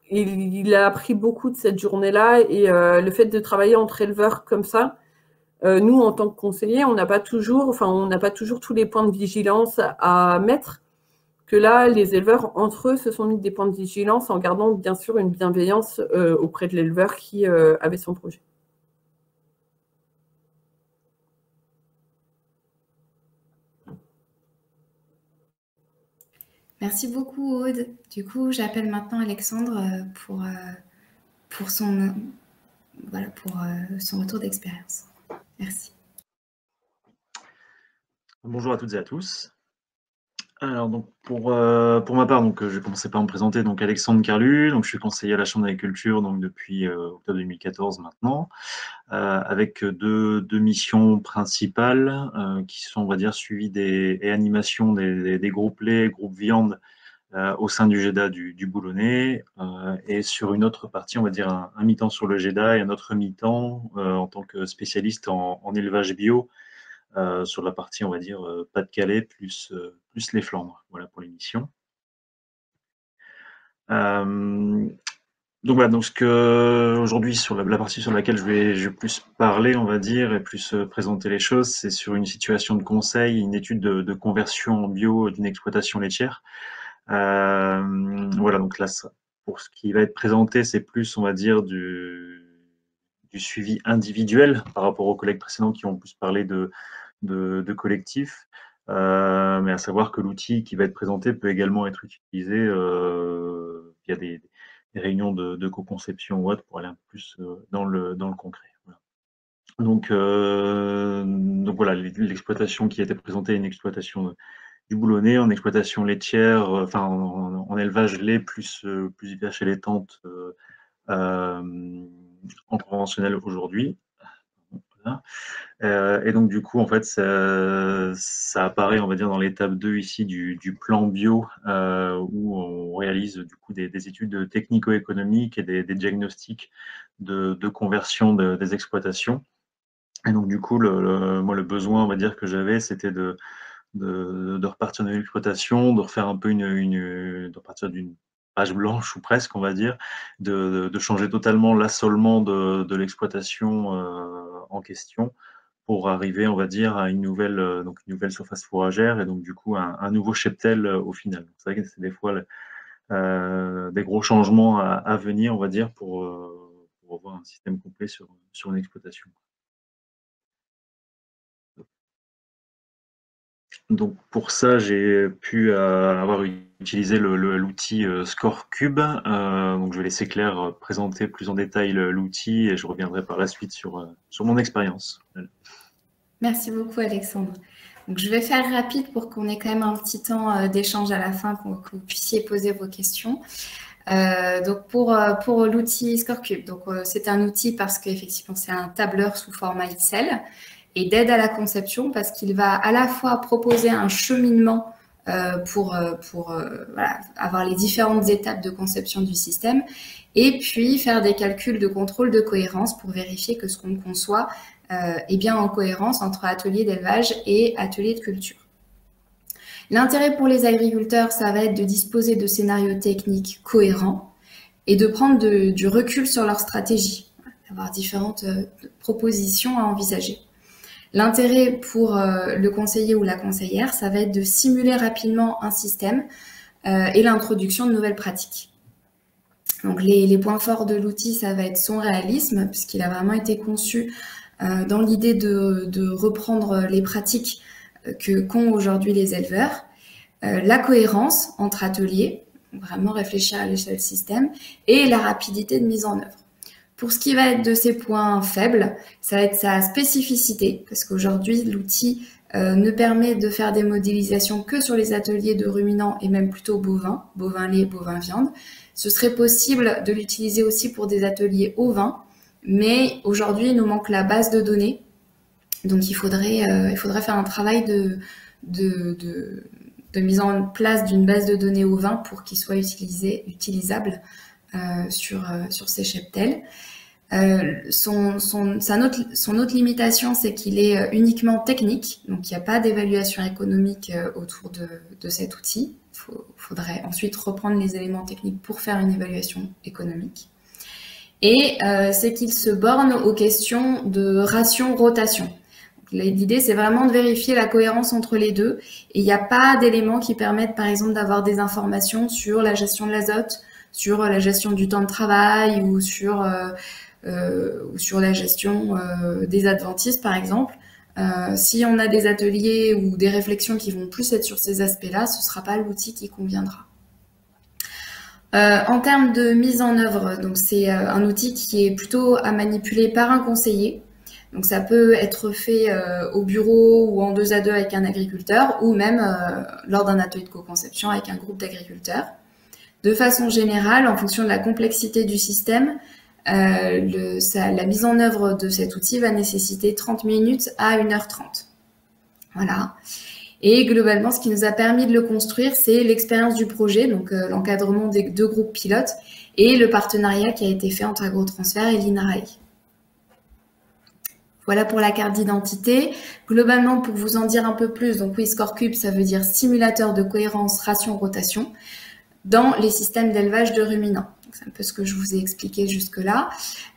il a appris beaucoup de cette journée-là et le fait de travailler entre éleveurs comme ça, nous, en tant que conseillers, on n'a pas toujours tous les points de vigilance à mettre, que là, les éleveurs, entre eux, se sont mis des points de vigilance en gardant bien sûr une bienveillance auprès de l'éleveur qui avait son projet. Merci beaucoup, Aude. Du coup, j'appelle maintenant Alexandre pour son retour d'expérience. Merci. Bonjour à toutes et à tous. Alors, donc, pour ma part, donc, je vais commencer par me présenter. Donc, Alexandre Carlu, donc, je suis conseiller à la Chambre d'agriculture donc, depuis octobre 2014 maintenant, avec deux missions principales qui sont, on va dire, suivies et animation des groupes lait, groupes viande au sein du GEDA du Boulonnais, et sur une autre partie, on va dire un mi-temps sur le GEDA et un autre mi-temps en tant que spécialiste en élevage bio, sur la partie, on va dire, Pas-de-Calais plus les Flandres. Voilà pour l'émission. Donc voilà, donc aujourd'hui sur la partie sur laquelle je vais plus parler, on va dire, et plus présenter les choses, c'est sur une situation de conseil, une étude de conversion en bio d'une exploitation laitière. Voilà, donc là, pour ce qui va être présenté, c'est plus, on va dire, du suivi individuel par rapport aux collègues précédents qui ont plus parlé de collectif. Mais à savoir que l'outil qui va être présenté peut également être utilisé via des réunions de co-conception ou autre pour aller un peu plus dans le concret. Voilà. Donc voilà, l'exploitation qui a été présentée est une exploitation du boulonnais en exploitation laitière, enfin en élevage lait plus vaches allaitantes en conventionnel aujourd'hui. Voilà. Et donc du coup, en fait, ça apparaît, on va dire, dans l'étape 2 ici du plan bio, où on réalise du coup des études technico-économiques et des diagnostics de conversion des exploitations. Et donc du coup, moi, le besoin, on va dire, que j'avais, c'était de repartir d'une exploitation, de refaire un peu de repartir d'une page blanche ou presque, on va dire, de changer totalement l'assolement de l'exploitation en question pour arriver, on va dire, à une nouvelle surface fourragère et donc du coup un nouveau cheptel au final. C'est vrai que c'est des fois des gros changements à venir, on va dire, pour avoir un système complet sur une exploitation. Donc pour ça, j'ai pu avoir utilisé l'outil ScoreCube. Donc je vais laisser Claire présenter plus en détail l'outil et je reviendrai par la suite sur mon expérience. Merci beaucoup Alexandre. Donc, je vais faire rapide pour qu'on ait quand même un petit temps d'échange à la fin, que vous puissiez poser vos questions. Donc pour l'outil ScoreCube, donc c'est un outil parce qu'effectivement c'est un tableur sous format Excel et d'aide à la conception parce qu'il va à la fois proposer un cheminement pour voilà, avoir les différentes étapes de conception du système et puis faire des calculs de contrôle de cohérence pour vérifier que ce qu'on conçoit est bien en cohérence entre atelier d'élevage et atelier de culture. L'intérêt pour les agriculteurs, ça va être de disposer de scénarios techniques cohérents et de prendre du recul sur leur stratégie, d'avoir différentes propositions à envisager. L'intérêt pour le conseiller ou la conseillère, ça va être de simuler rapidement un système et l'introduction de nouvelles pratiques. Donc les points forts de l'outil, ça va être son réalisme, puisqu'il a vraiment été conçu dans l'idée de reprendre les pratiques qu'ont aujourd'hui les éleveurs, la cohérence entre ateliers, vraiment réfléchir à l'échelle système, et la rapidité de mise en œuvre. Pour ce qui va être de ses points faibles, ça va être sa spécificité, parce qu'aujourd'hui, l'outil ne permet de faire des modélisations que sur les ateliers de ruminants et même plutôt bovins, bovin lait, bovin viande. Ce serait possible de l'utiliser aussi pour des ateliers ovins, mais aujourd'hui, il nous manque la base de données. Donc, il faudrait faire un travail de mise en place d'une base de données ovins pour qu'il soit utilisable sur ces cheptels. Son autre limitation, c'est qu'il est uniquement technique, donc il n'y a pas d'évaluation économique autour de cet outil. Il faudrait ensuite reprendre les éléments techniques pour faire une évaluation économique. Et c'est qu'il se borne aux questions de ration-rotation. L'idée, c'est vraiment de vérifier la cohérence entre les deux. Et il n'y a pas d'éléments qui permettent, par exemple, d'avoir des informations sur la gestion de l'azote, sur la gestion du temps de travail ou sur la gestion des adventices, par exemple. Si on a des ateliers ou des réflexions qui vont plus être sur ces aspects-là, ce ne sera pas l'outil qui conviendra. En termes de mise en œuvre, donc c'est un outil qui est plutôt à manipuler par un conseiller. Donc ça peut être fait au bureau ou en 2 à 2 avec un agriculteur ou même lors d'un atelier de co-conception avec un groupe d'agriculteurs. De façon générale, en fonction de la complexité du système, la mise en œuvre de cet outil va nécessiter 30 minutes à 1h30. Voilà. Et globalement, ce qui nous a permis de le construire, c'est l'expérience du projet, donc l'encadrement des 2 groupes pilotes et le partenariat qui a été fait entre Agrotransfert et l'INRAE. Voilà pour la carte d'identité. Globalement, pour vous en dire un peu plus, donc oui, ScoreCube, ça veut dire simulateur de cohérence ration-rotation dans les systèmes d'élevage de ruminants. C'est un peu ce que je vous ai expliqué jusque-là.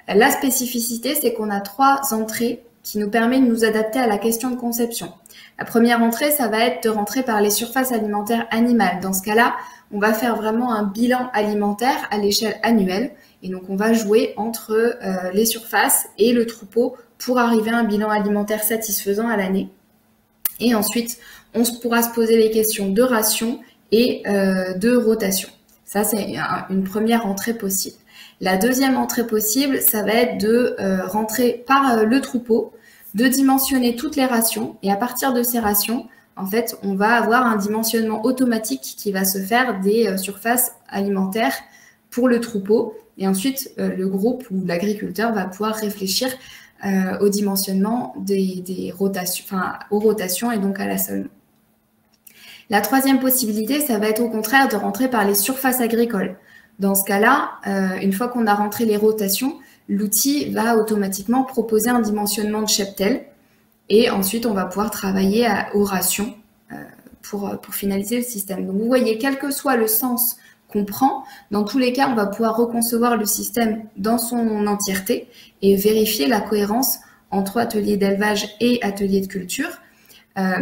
La spécificité, c'est qu'on a 3 entrées qui nous permettent de nous adapter à la question de conception. La première entrée, ça va être de rentrer par les surfaces alimentaires animales. Dans ce cas-là, on va faire vraiment un bilan alimentaire à l'échelle annuelle. Et donc, on va jouer entre les surfaces et le troupeau pour arriver à un bilan alimentaire satisfaisant à l'année. Et ensuite, on pourra se poser les questions de ration et de rotation. Ça, c'est une première entrée possible. La deuxième entrée possible, ça va être de rentrer par le troupeau, de dimensionner toutes les rations. Et à partir de ces rations, en fait, on va avoir un dimensionnement automatique qui va se faire des surfaces alimentaires pour le troupeau. Et ensuite, le groupe ou l'agriculteur va pouvoir réfléchir au dimensionnement des rotations, enfin aux rotations et donc à l'assolement. La troisième possibilité, ça va être au contraire de rentrer par les surfaces agricoles. Dans ce cas-là, une fois qu'on a rentré les rotations, l'outil va automatiquement proposer un dimensionnement de cheptel et ensuite on va pouvoir travailler aux rations pour finaliser le système. Donc vous voyez, quel que soit le sens qu'on prend, dans tous les cas, on va pouvoir reconcevoir le système dans son entièreté et vérifier la cohérence entre atelier d'élevage et atelier de culture.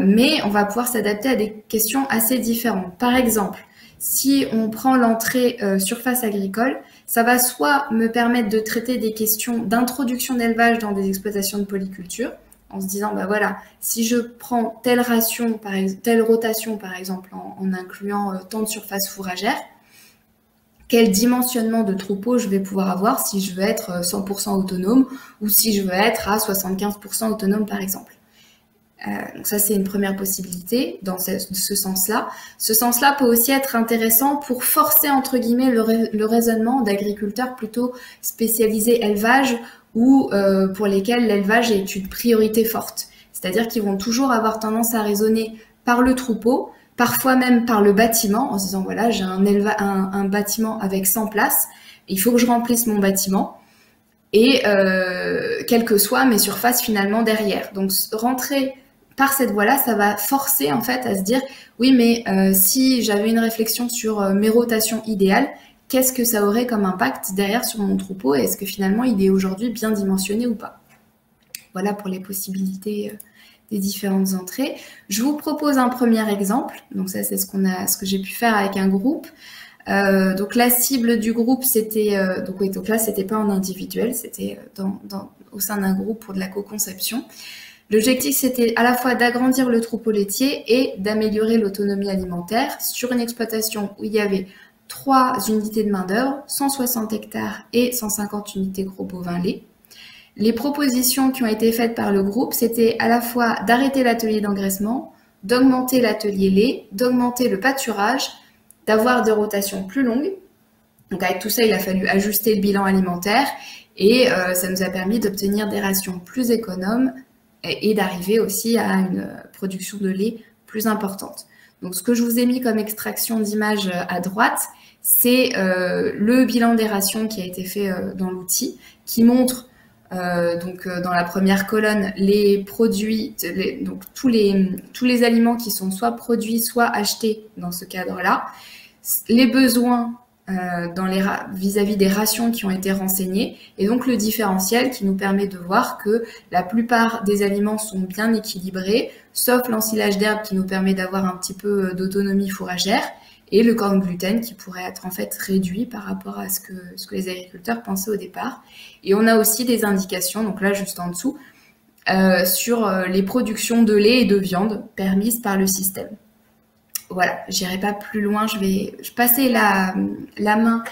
Mais on va pouvoir s'adapter à des questions assez différentes. Par exemple, si on prend l'entrée surface agricole, ça va soit me permettre de traiter des questions d'introduction d'élevage dans des exploitations de polyculture, en se disant, bah voilà, si je prends telle ration, telle rotation par exemple, en incluant tant de surfaces fourragères, quel dimensionnement de troupeau je vais pouvoir avoir si je veux être 100% autonome ou si je veux être à 75% autonome par exemple. Donc ça, c'est une première possibilité dans ce sens-là. Ce sens-là peut aussi être intéressant pour forcer, entre guillemets, le raisonnement d'agriculteurs plutôt spécialisés élevage ou pour lesquels l'élevage est une priorité forte. C'est-à-dire qu'ils vont toujours avoir tendance à raisonner par le troupeau, parfois même par le bâtiment, en se disant, voilà, j'ai un bâtiment avec 100 places, il faut que je remplisse mon bâtiment. Et quelles que soient mes surfaces finalement derrière. Donc rentrer par cette voie-là, ça va forcer en fait à se dire oui, mais si j'avais une réflexion sur mes rotations idéales, qu'est-ce que ça aurait comme impact derrière sur mon troupeau et est-ce que finalement il est aujourd'hui bien dimensionné ou pas? Voilà pour les possibilités des différentes entrées. Je vous propose un premier exemple. Donc ça, c'est ce que j'ai pu faire avec un groupe. Donc la cible du groupe, c'était donc là c'était pas en individuel, c'était au sein d'un groupe pour de la co-conception. L'objectif, c'était à la fois d'agrandir le troupeau laitier et d'améliorer l'autonomie alimentaire sur une exploitation où il y avait 3 unités de main-d'œuvre, 160 hectares et 150 unités gros bovins laits. Les propositions qui ont été faites par le groupe, c'était à la fois d'arrêter l'atelier d'engraissement, d'augmenter l'atelier lait, d'augmenter le pâturage, d'avoir des rotations plus longues. Donc avec tout ça, il a fallu ajuster le bilan alimentaire et ça nous a permis d'obtenir des rations plus économes et d'arriver aussi à une production de lait plus importante. Donc ce que je vous ai mis comme extraction d'image à droite, c'est le bilan des rations qui a été fait dans l'outil, qui montre dans la première colonne les produits, donc tous les aliments qui sont soit produits, soit achetés dans ce cadre-là, les besoins vis-à-vis des rations qui ont été renseignées et donc le différentiel qui nous permet de voir que la plupart des aliments sont bien équilibrés, sauf l'ensilage d'herbe qui nous permet d'avoir un petit peu d'autonomie fourragère et le corn gluten qui pourrait être en fait réduit par rapport à ce que les agriculteurs pensaient au départ. Et on a aussi des indications, donc là juste en dessous, sur les productions de lait et de viande permises par le système. Voilà, j'irai pas plus loin, je vais passer la main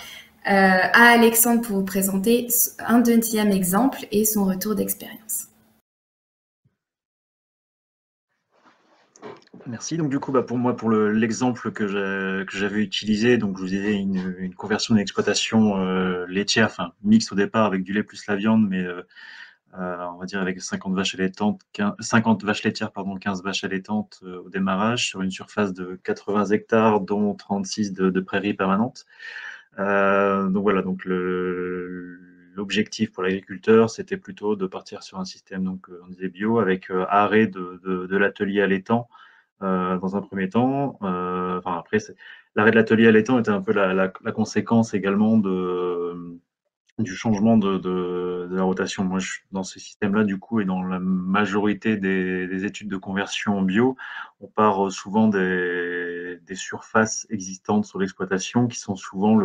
à Alexandre pour vous présenter un deuxième exemple et son retour d'expérience. Merci. Donc du coup, pour moi, pour l'exemple que j'avais utilisé, donc je vous disais une conversion d'une exploitation laitière, enfin mixte au départ avec du lait plus la viande, mais on va dire avec 50 vaches allaitantes, 15 vaches allaitantes au démarrage sur une surface de 80 hectares, dont 36 de prairies permanentes. Donc voilà, donc l'objectif pour l'agriculteur, c'était plutôt de partir sur un système, donc on disait bio, avec arrêt de l'atelier allaitant dans un premier temps. Enfin, après, l'arrêt de l'atelier allaitant était un peu la conséquence également du changement de la rotation. Moi, dans ce système-là, du coup, et dans la majorité des études de conversion en bio, on part souvent des surfaces existantes sur l'exploitation qui sont souvent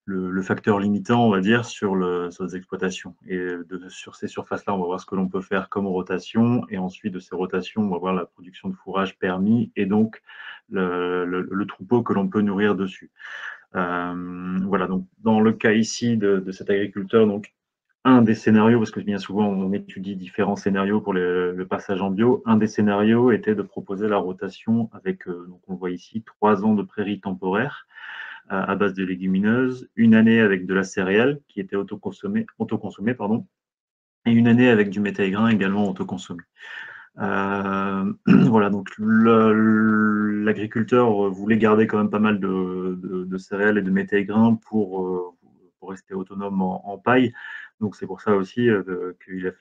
le facteur limitant, on va dire, sur les exploitations. Et sur ces surfaces-là, on va voir ce que l'on peut faire comme rotation. Et ensuite, de ces rotations, on va voir la production de fourrage permis et donc le troupeau que l'on peut nourrir dessus. Voilà, donc dans le cas ici de cet agriculteur, donc un des scénarios, parce que bien souvent on étudie différents scénarios pour le passage en bio, un des scénarios était de proposer la rotation avec, donc on voit ici, 3 ans de prairies temporaires à base de légumineuses, une année avec de la céréale qui était autoconsommée, pardon, et une année avec du métail-grain également autoconsommé. Voilà, donc l'agriculteur voulait garder quand même pas mal de céréales et de métail-grain pour rester autonome en paille. Donc c'est pour ça aussi qu'il a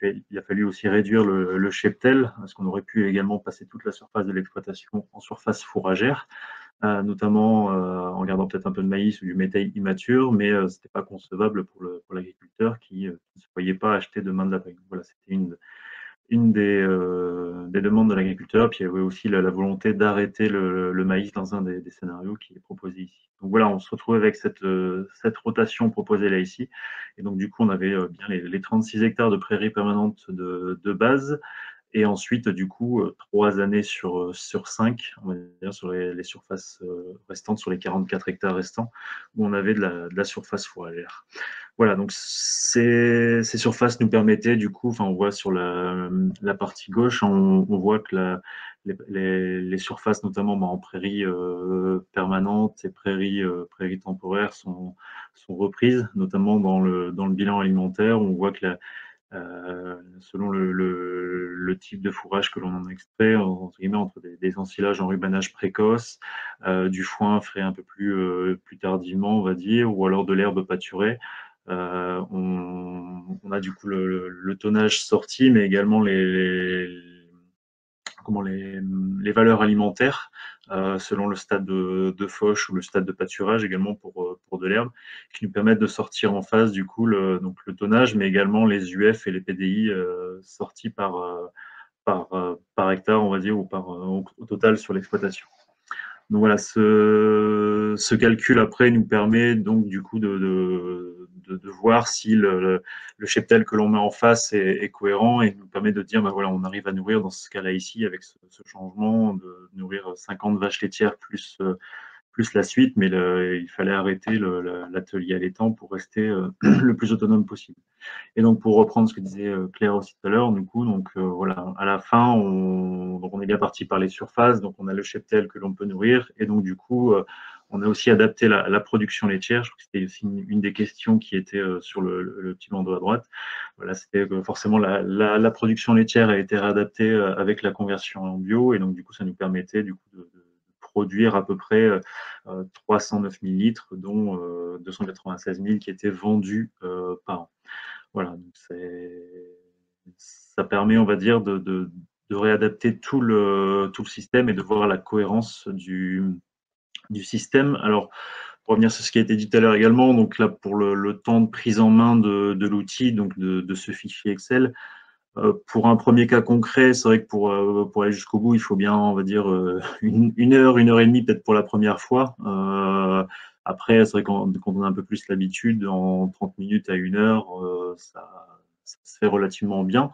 fallu aussi réduire le cheptel, parce qu'on aurait pu également passer toute la surface de l'exploitation en surface fourragère, notamment en gardant peut-être un peu de maïs ou du métail immature, mais ce n'était pas concevable pour l'agriculteur qui ne se voyait pas acheter demain de la paille. Donc voilà, c'était une des demandes de l'agriculteur. Puis il y avait aussi la volonté d'arrêter le maïs dans un des scénarios qui est proposé ici. Donc voilà, on se retrouve avec cette rotation proposée là ici. Et donc du coup, on avait bien les 36 hectares de prairies permanentes de base. Et ensuite, du coup, 3 années sur 5, on va dire, sur les surfaces restantes, sur les 44 hectares restants, où on avait de la surface fourragère. Voilà, donc ces surfaces nous permettaient, du coup, enfin, on voit sur la partie gauche, on voit que les surfaces, notamment en prairies permanentes et prairies temporaires, sont reprises, notamment dans le bilan alimentaire. On voit que selon le type de fourrage que l'on en extrait, entre des ensilages en rubanage précoce, du foin frais un peu plus tardivement, on va dire, ou alors de l'herbe pâturée. On a du coup le tonnage sorti, mais également les valeurs alimentaires selon le stade de fauche ou le stade de pâturage, également pour de l'herbe, qui nous permettent de sortir en phase du coup donc le tonnage, mais également les UF et les PDI sortis par hectare, on va dire, ou au total sur l'exploitation. Donc voilà, ce calcul après nous permet donc du coup de voir si le cheptel que l'on met en face est cohérent, et nous permet de dire, ben voilà, on arrive à nourrir dans ce cas-là ici, avec ce changement, de nourrir 50 vaches laitières plus la suite, mais il fallait arrêter l'atelier allaitant pour rester le plus autonome possible. Et donc, pour reprendre ce que disait Claire aussi tout à l'heure, du coup, donc voilà, à la fin, on est bien parti par les surfaces, donc on a le cheptel que l'on peut nourrir, et donc du coup, on a aussi adapté la production laitière. Je crois que c'était aussi une des questions qui était sur le petit bandeau à droite. Voilà, c'était que forcément la production laitière a été réadaptée avec la conversion en bio, et donc du coup, ça nous permettait du coup de produire à peu près 309 000 litres, dont 296 000 qui étaient vendus par an. Voilà, donc ça permet, on va dire, de réadapter tout le système et de voir la cohérence du système. Alors, pour revenir sur ce qui a été dit tout à l'heure également, donc là, pour le temps de prise en main de l'outil, donc de ce fichier Excel, pour un premier cas concret, c'est vrai que pour aller jusqu'au bout, il faut bien, on va dire, une heure et demie peut-être pour la première fois. Après, c'est vrai quand on a un peu plus l'habitude, en 30 minutes à 1 heure, ça se fait relativement bien.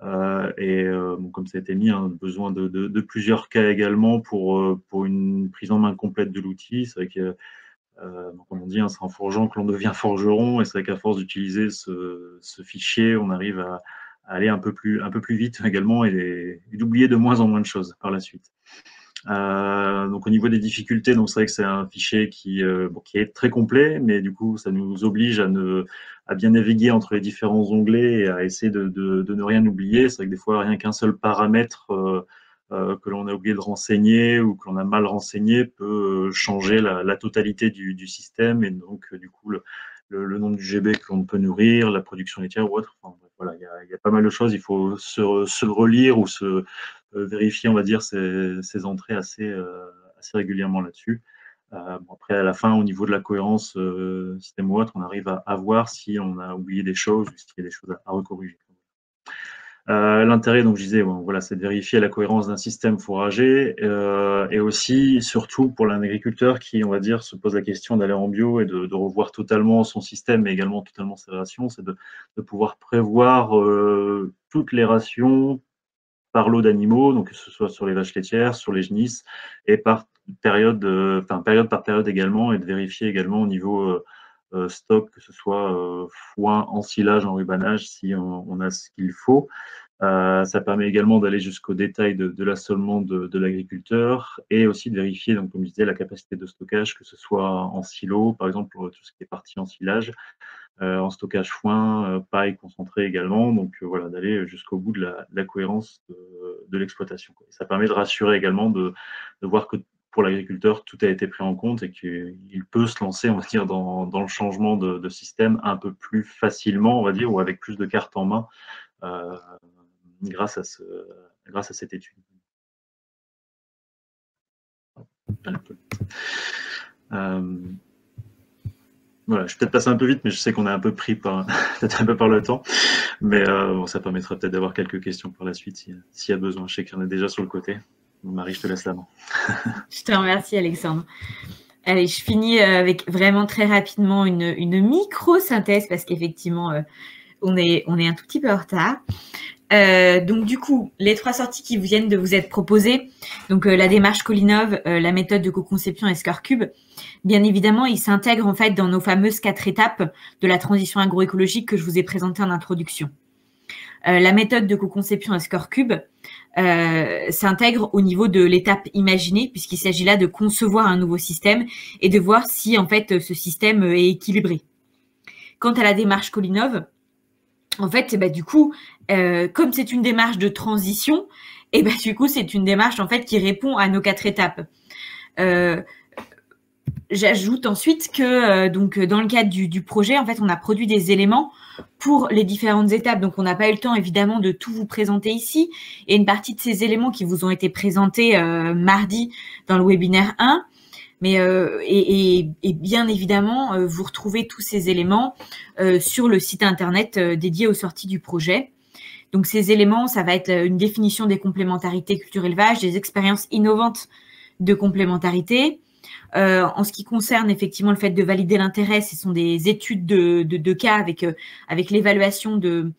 Bon, comme ça a été mis, hein, besoin de plusieurs cas également pour une prise en main complète de l'outil. C'est vrai que, comme on dit, hein, c'est en forgeant que l'on devient forgeron, et c'est vrai qu'à force d'utiliser ce fichier, on arrive à aller un peu plus vite également, et d'oublier de moins en moins de choses par la suite. Donc au niveau des difficultés, donc c'est vrai que c'est un fichier qui est très complet, mais du coup ça nous oblige à bien naviguer entre les différents onglets et à essayer de ne rien oublier. C'est vrai que des fois, rien qu'un seul paramètre que l'on a oublié de renseigner ou que l'on a mal renseigné peut changer la totalité du système, et donc du coup le nombre du GB que l'on peut nourrir, la production laitière ou autre. Enfin, voilà, il y a pas mal de choses. Il faut se relire ou vérifier, on va dire, ces entrées assez régulièrement là-dessus. Bon, après, à la fin, au niveau de la cohérence système ou autre, on arrive à voir si on a oublié des choses ou s'il y a des choses à recorriger. L'intérêt, donc je disais, bon, voilà, c'est de vérifier la cohérence d'un système fourrager et aussi, surtout pour un agriculteur qui, on va dire, se pose la question d'aller en bio et de revoir totalement son système, mais également totalement ses rations, c'est de pouvoir prévoir toutes les rations par lot d'animaux, donc que ce soit sur les vaches laitières, sur les genisses, et par période, période par période également, et de vérifier également au niveau stock, que ce soit foin, ensilage, enrubanage, si on a ce qu'il faut. Ça permet également d'aller jusqu'au détail de l'assolement de l'agriculteur et aussi de vérifier, donc, comme je disais, la capacité de stockage, que ce soit en silo, par exemple, pour tout ce qui est partie ensilage, en stockage foin, paille concentré également. Donc voilà, d'aller jusqu'au bout de la cohérence de l'exploitation. Ça permet de rassurer également, de voir que pour l'agriculteur, tout a été pris en compte et qu'il peut se lancer, on va dire, dans le changement de système un peu plus facilement, on va dire, ou avec plus de cartes en main grâce à cette étude. Voilà, je vais peut-être passer un peu vite, mais je sais qu'on est un peu pris peut-être un peu par le temps. Mais bon, ça permettra peut-être d'avoir quelques questions par la suite s'il y a besoin. Je sais qu'il y en a déjà sur le côté. Marie, je te laisse la main. Je te remercie, Alexandre. Allez, je finis avec vraiment très rapidement une micro-synthèse parce qu'effectivement, on est un tout petit peu en retard. Donc du coup, les 3 sorties qui viennent de vous être proposées, donc la démarche Kolinov, la méthode de co-conception et Score Cube, bien évidemment, ils s'intègrent en fait dans nos fameuses 4 étapes de la transition agroécologique que je vous ai présentées en introduction. La méthode de co-conception et Score Cube s'intègre au niveau de l'étape imaginée, puisqu'il s'agit là de concevoir un nouveau système et de voir si en fait ce système est équilibré. Quant à la démarche Kolinov, en fait, du coup, comme c'est une démarche de transition, du coup, c'est une démarche en fait qui répond à nos 4 étapes. J'ajoute ensuite que donc dans le cadre du projet, en fait, on a produit des éléments pour les différentes étapes. Donc, on n'a pas eu le temps évidemment de tout vous présenter ici. Et une partie de ces éléments qui vous ont été présentés mardi dans le webinaire 1. Mais et bien évidemment, vous retrouvez tous ces éléments sur le site internet dédié aux sorties du projet. Donc ces éléments, ça va être une définition des complémentarités culture-élevage, des expériences innovantes de complémentarité. En ce qui concerne effectivement le fait de valider l'intérêt, ce sont des études de cas avec l'évaluation de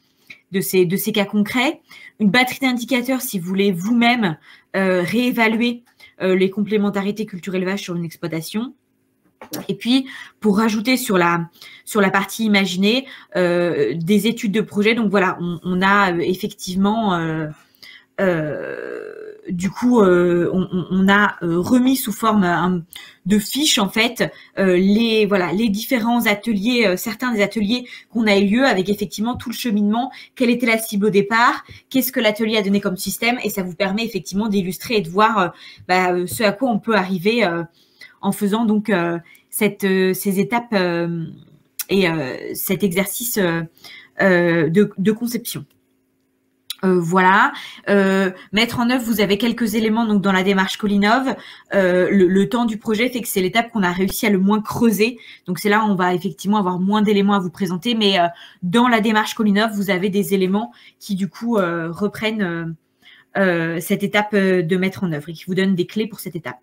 ces cas concrets. Une batterie d'indicateurs si vous voulez vous-même réévaluer les complémentarités culture-élevage sur une exploitation. Et puis, pour rajouter sur la partie imaginée, des études de projet. Donc voilà, on a effectivement, du coup, on a remis sous forme de fiches en fait les différents ateliers, certains des ateliers qu'on a eu lieu avec effectivement tout le cheminement, quelle était la cible au départ, qu'est-ce que l'atelier a donné comme système, et ça vous permet effectivement d'illustrer et de voir ce à quoi on peut arriver en faisant donc ces étapes et cet exercice de conception. Voilà. Mettre en œuvre, vous avez quelques éléments donc dans la démarche Kolinov. Le temps du projet fait que c'est l'étape qu'on a réussi à le moins creuser. Donc c'est là où on va effectivement avoir moins d'éléments à vous présenter. Mais dans la démarche Kolinov, vous avez des éléments qui du coup reprennent cette étape de mettre en œuvre et qui vous donnent des clés pour cette étape.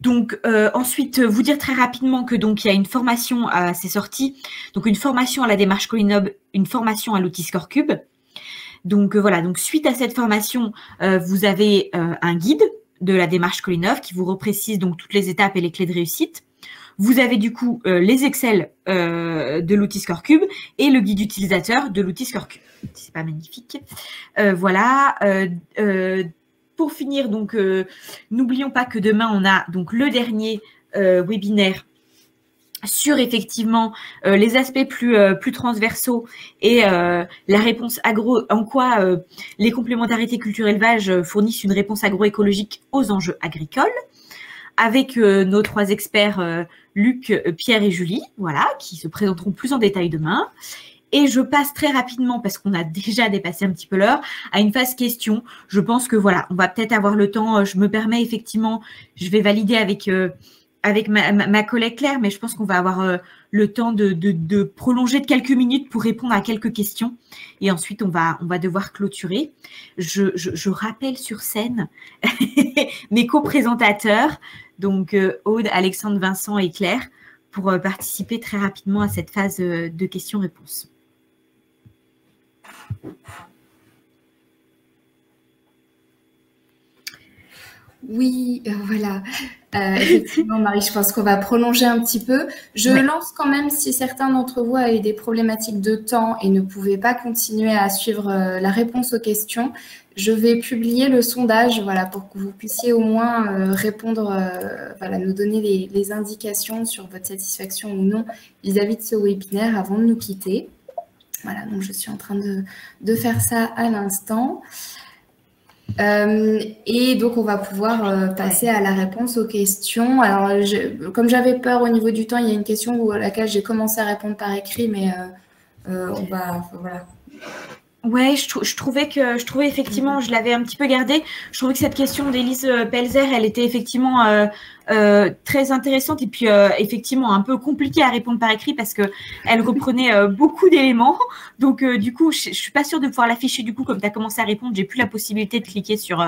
Donc ensuite, vous dire très rapidement que donc il y a une formation à ces sorties, donc une formation à la démarche Kolinov, une formation à l'outil Score Cube. Donc voilà, donc suite à cette formation, vous avez un guide de la démarche Kolinov qui vous reprécise donc toutes les étapes et les clés de réussite. Vous avez du coup les Excel de l'outil Score Cube et le guide utilisateur de l'outil Score Cube. C'est pas magnifique. Voilà. Pour finir, donc, n'oublions pas que demain, on a donc le dernier webinaire sur effectivement les aspects plus transversaux et la réponse agro, en quoi les complémentarités culture-élevage fournissent une réponse agroécologique aux enjeux agricoles, avec nos 3 experts Luc, Pierre et Julie, voilà, qui se présenteront plus en détail demain. Et je passe très rapidement, parce qu'on a déjà dépassé un petit peu l'heure, à une phase question. Je pense que voilà, on va peut-être avoir le temps. Je me permets effectivement, je vais valider avec ma collègue Claire, mais je pense qu'on va avoir le temps de prolonger de quelques minutes pour répondre à quelques questions. Et ensuite, on va devoir clôturer. Je rappelle sur scène mes co-présentateurs, donc Aude, Alexandre, Vincent et Claire, pour participer très rapidement à cette phase de questions-réponses. Oui, voilà. Effectivement, Marie, je pense qu'on va prolonger un petit peu. Je lance quand même, si certains d'entre vous avaient des problématiques de temps et ne pouvaient pas continuer à suivre la réponse aux questions, je vais publier le sondage, voilà, pour que vous puissiez au moins répondre, voilà, nous donner les indications sur votre satisfaction ou non vis-à-vis de ce webinaire avant de nous quitter. Voilà, donc je suis en train de faire ça à l'instant. Et donc, on va pouvoir passer à la réponse aux questions. Alors, comme j'avais peur au niveau du temps, il y a une question à laquelle j'ai commencé à répondre par écrit, mais on va, voilà. Ouais, je trouvais effectivement, je l'avais un petit peu gardée. Je trouvais que cette question d'Élise Pelzer, elle était effectivement très intéressante et puis effectivement un peu compliquée à répondre par écrit parce que elle reprenait beaucoup d'éléments. Donc du coup, je suis pas sûre de pouvoir l'afficher. Du coup, comme tu as commencé à répondre, j'ai plus la possibilité de cliquer sur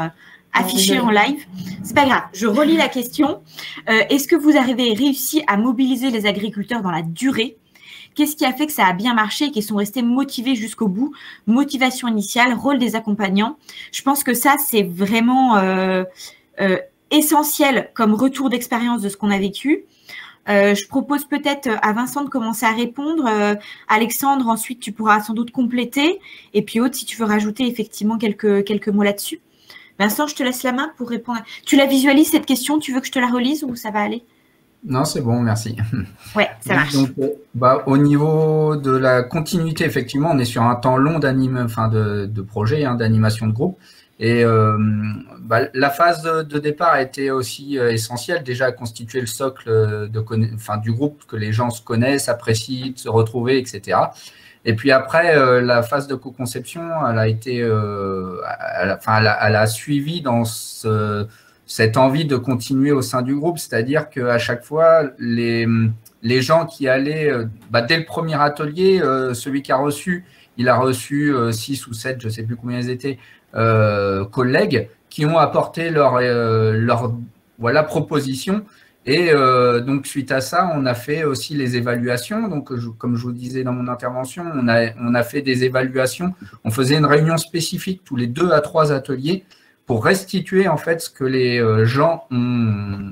afficher en live. C'est pas grave. Je relis la question. Est-ce que vous avez réussi à mobiliser les agriculteurs dans la durée? Qu'est-ce qui a fait que ça a bien marché et qu'ils sont restés motivés jusqu'au bout? Motivation initiale, rôle des accompagnants. Je pense que ça, c'est vraiment essentiel comme retour d'expérience de ce qu'on a vécu. Je propose peut-être à Vincent de commencer à répondre. Alexandre, ensuite, tu pourras sans doute compléter. Et puis Aude, si tu veux rajouter effectivement quelques mots là-dessus. Vincent, je te laisse la main pour répondre. Tu la visualises, cette question? Tu veux que je te la relise ou ça va aller? Non, c'est bon, merci. Ouais, ça marche. Donc, au niveau de la continuité, effectivement, on est sur un temps long de projet, d'animation de groupe. Et la phase de départ a été aussi essentielle, déjà à constituer le socle du groupe, que les gens se connaissent, apprécient, se retrouver, etc. Et puis après, la phase de co-conception, elle a été, elle a suivi dans cette envie de continuer au sein du groupe, c'est-à-dire qu'à chaque fois, les gens qui allaient, dès le premier atelier, celui qui a reçu, il a reçu 6 ou 7, je ne sais plus combien ils étaient, collègues qui ont apporté leur proposition. Et donc, suite à ça, on a fait aussi les évaluations. Donc, comme je vous disais dans mon intervention, on a fait des évaluations. On faisait une réunion spécifique tous les 2 à 3 ateliers pour restituer en fait ce que les gens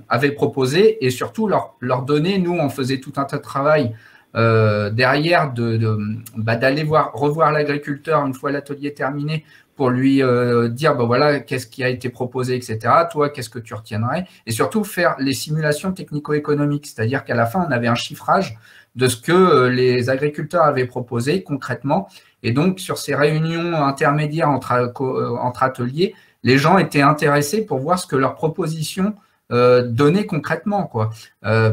avaient proposé et surtout leur donner. Nous, on faisait tout un tas de travail derrière d'aller revoir l'agriculteur une fois l'atelier terminé pour lui dire voilà qu'est-ce qui a été proposé, etc. Toi, qu'est-ce que tu retiendrais? Et surtout faire les simulations technico-économiques, c'est-à-dire qu'à la fin, on avait un chiffrage de ce que les agriculteurs avaient proposé concrètement. Et donc, sur ces réunions intermédiaires entre ateliers, les gens étaient intéressés pour voir ce que leurs propositions donnaient concrètement, quoi,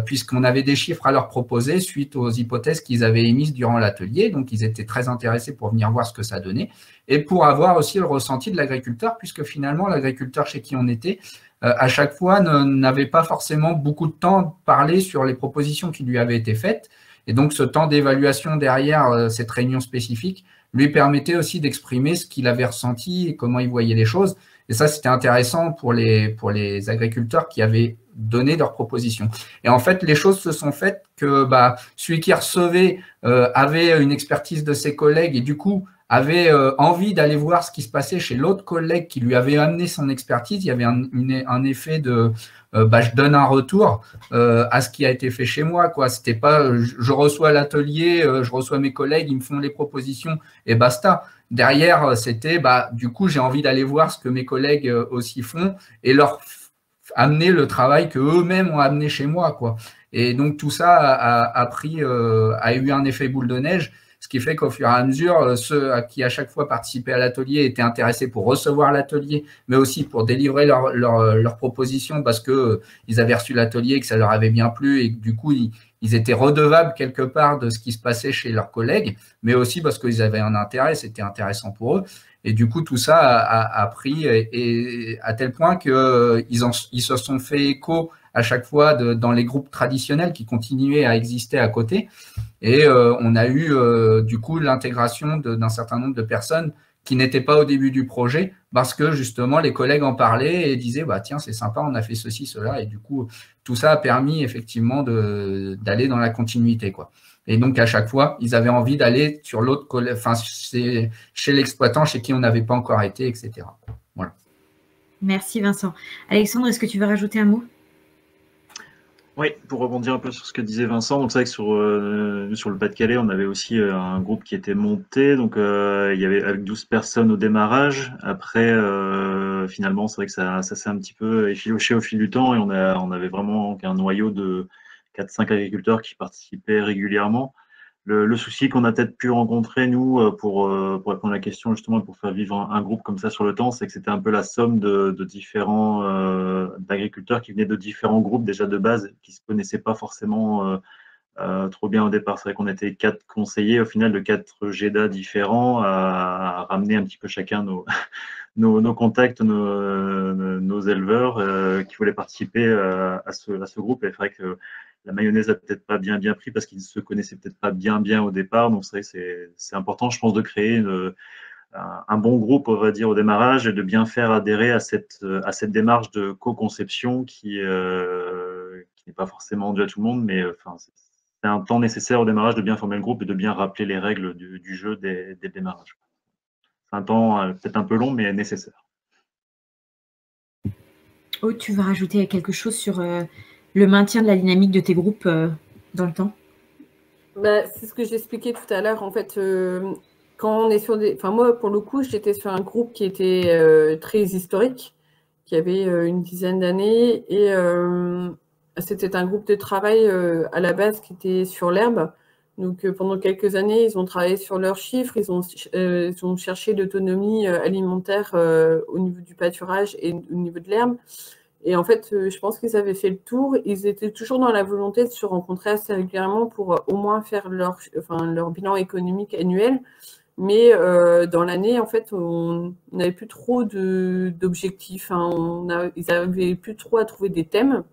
puisqu'on avait des chiffres à leur proposer suite aux hypothèses qu'ils avaient émises durant l'atelier. Donc, ils étaient très intéressés pour venir voir ce que ça donnait et pour avoir aussi le ressenti de l'agriculteur, puisque finalement, l'agriculteur chez qui on était, à chaque fois, n'avait pas forcément beaucoup de temps de parler sur les propositions qui lui avaient été faites. Et donc, ce temps d'évaluation derrière cette réunion spécifique lui permettait aussi d'exprimer ce qu'il avait ressenti et comment il voyait les choses. Et ça, c'était intéressant pour les agriculteurs qui avaient donné leurs propositions. Et en fait, les choses se sont faites que celui qui recevait avait une expertise de ses collègues et du coup avait envie d'aller voir ce qui se passait chez l'autre collègue qui lui avait amené son expertise. Il y avait un effet de je donne un retour à ce qui a été fait chez moi, quoi. C'était pas je reçois l'atelier, je reçois mes collègues, ils me font les propositions et basta. Derrière, c'était du coup, j'ai envie d'aller voir ce que mes collègues aussi font et leur amener le travail que eux-mêmes ont amené chez moi, quoi. Et donc tout ça a eu un effet boule de neige, Ce qui fait qu'au fur et à mesure, ceux qui à chaque fois participaient à l'atelier étaient intéressés pour recevoir l'atelier, mais aussi pour délivrer leurs propositions parce qu'ils avaient reçu l'atelier et que ça leur avait bien plu et que du coup, ils étaient redevables quelque part de ce qui se passait chez leurs collègues, mais aussi parce qu'ils avaient un intérêt, c'était intéressant pour eux. Et du coup, tout ça a pris et à tel point qu'ils se sont fait écho à chaque fois dans les groupes traditionnels qui continuaient à exister à côté. Et on a eu du coup l'intégration d'un certain nombre de personnes qui n'étaient pas au début du projet parce que justement les collègues en parlaient et disaient bah tiens c'est sympa, on a fait ceci, cela. Et du coup, tout ça a permis effectivement d'aller dans la continuité, quoi. Et donc, à chaque fois, ils avaient envie d'aller sur l'autre collègue, enfin, chez l'exploitant chez qui on n'avait pas encore été, etc. Voilà. Merci Vincent. Alexandre, est-ce que tu veux rajouter un mot? Oui, pour rebondir un peu sur ce que disait Vincent, donc c'est vrai que sur le Pas-de-Calais, on avait aussi un groupe qui était monté, donc il y avait avec 12 personnes au démarrage. Après, finalement, c'est vrai que ça s'est un petit peu effiloché au fil du temps et on avait vraiment un noyau de 4-5 agriculteurs qui participaient régulièrement. Le souci qu'on a peut-être pu rencontrer, nous, pour répondre à la question, justement, pour faire vivre un groupe comme ça sur le temps, c'est que c'était un peu la somme de différents d'agriculteurs qui venaient de différents groupes déjà de base, qui ne se connaissaient pas forcément trop bien au départ. C'est vrai qu'on était 4 conseillers, au final, de 4 GEDA différents, à ramener un petit peu chacun nos contacts, nos éleveurs qui voulaient participer à ce groupe. Et c'est vrai que la mayonnaise n'a peut-être pas bien pris parce qu'ils ne se connaissaient peut-être pas bien au départ. Donc, c'est important, je pense, de créer un bon groupe, on va dire, au démarrage et de bien faire adhérer à cette démarche de co-conception qui n'est pas forcément due à tout le monde, mais c'est un temps nécessaire au démarrage de bien former le groupe et de bien rappeler les règles du jeu dès le démarrage. C'est un temps peut-être un peu long, mais nécessaire. Aude, tu veux rajouter quelque chose sur le maintien de la dynamique de tes groupes dans le temps? C'est ce que j'expliquais tout à l'heure. En fait, quand on est sur des... Enfin, moi, pour le coup, j'étais sur un groupe qui était très historique, qui avait une dizaine d'années. Et c'était un groupe de travail à la base qui était sur l'herbe. Donc, pendant quelques années, ils ont travaillé sur leurs chiffres. Ils ont cherché l'autonomie alimentaire au niveau du pâturage et au niveau de l'herbe. Et en fait, je pense qu'ils avaient fait le tour. Ils étaient toujours dans la volonté de se rencontrer assez régulièrement pour au moins faire leur bilan économique annuel. Mais dans l'année, en fait, on n'avait plus trop d'objectifs. Ils n'avaient plus trop à trouver des thèmes.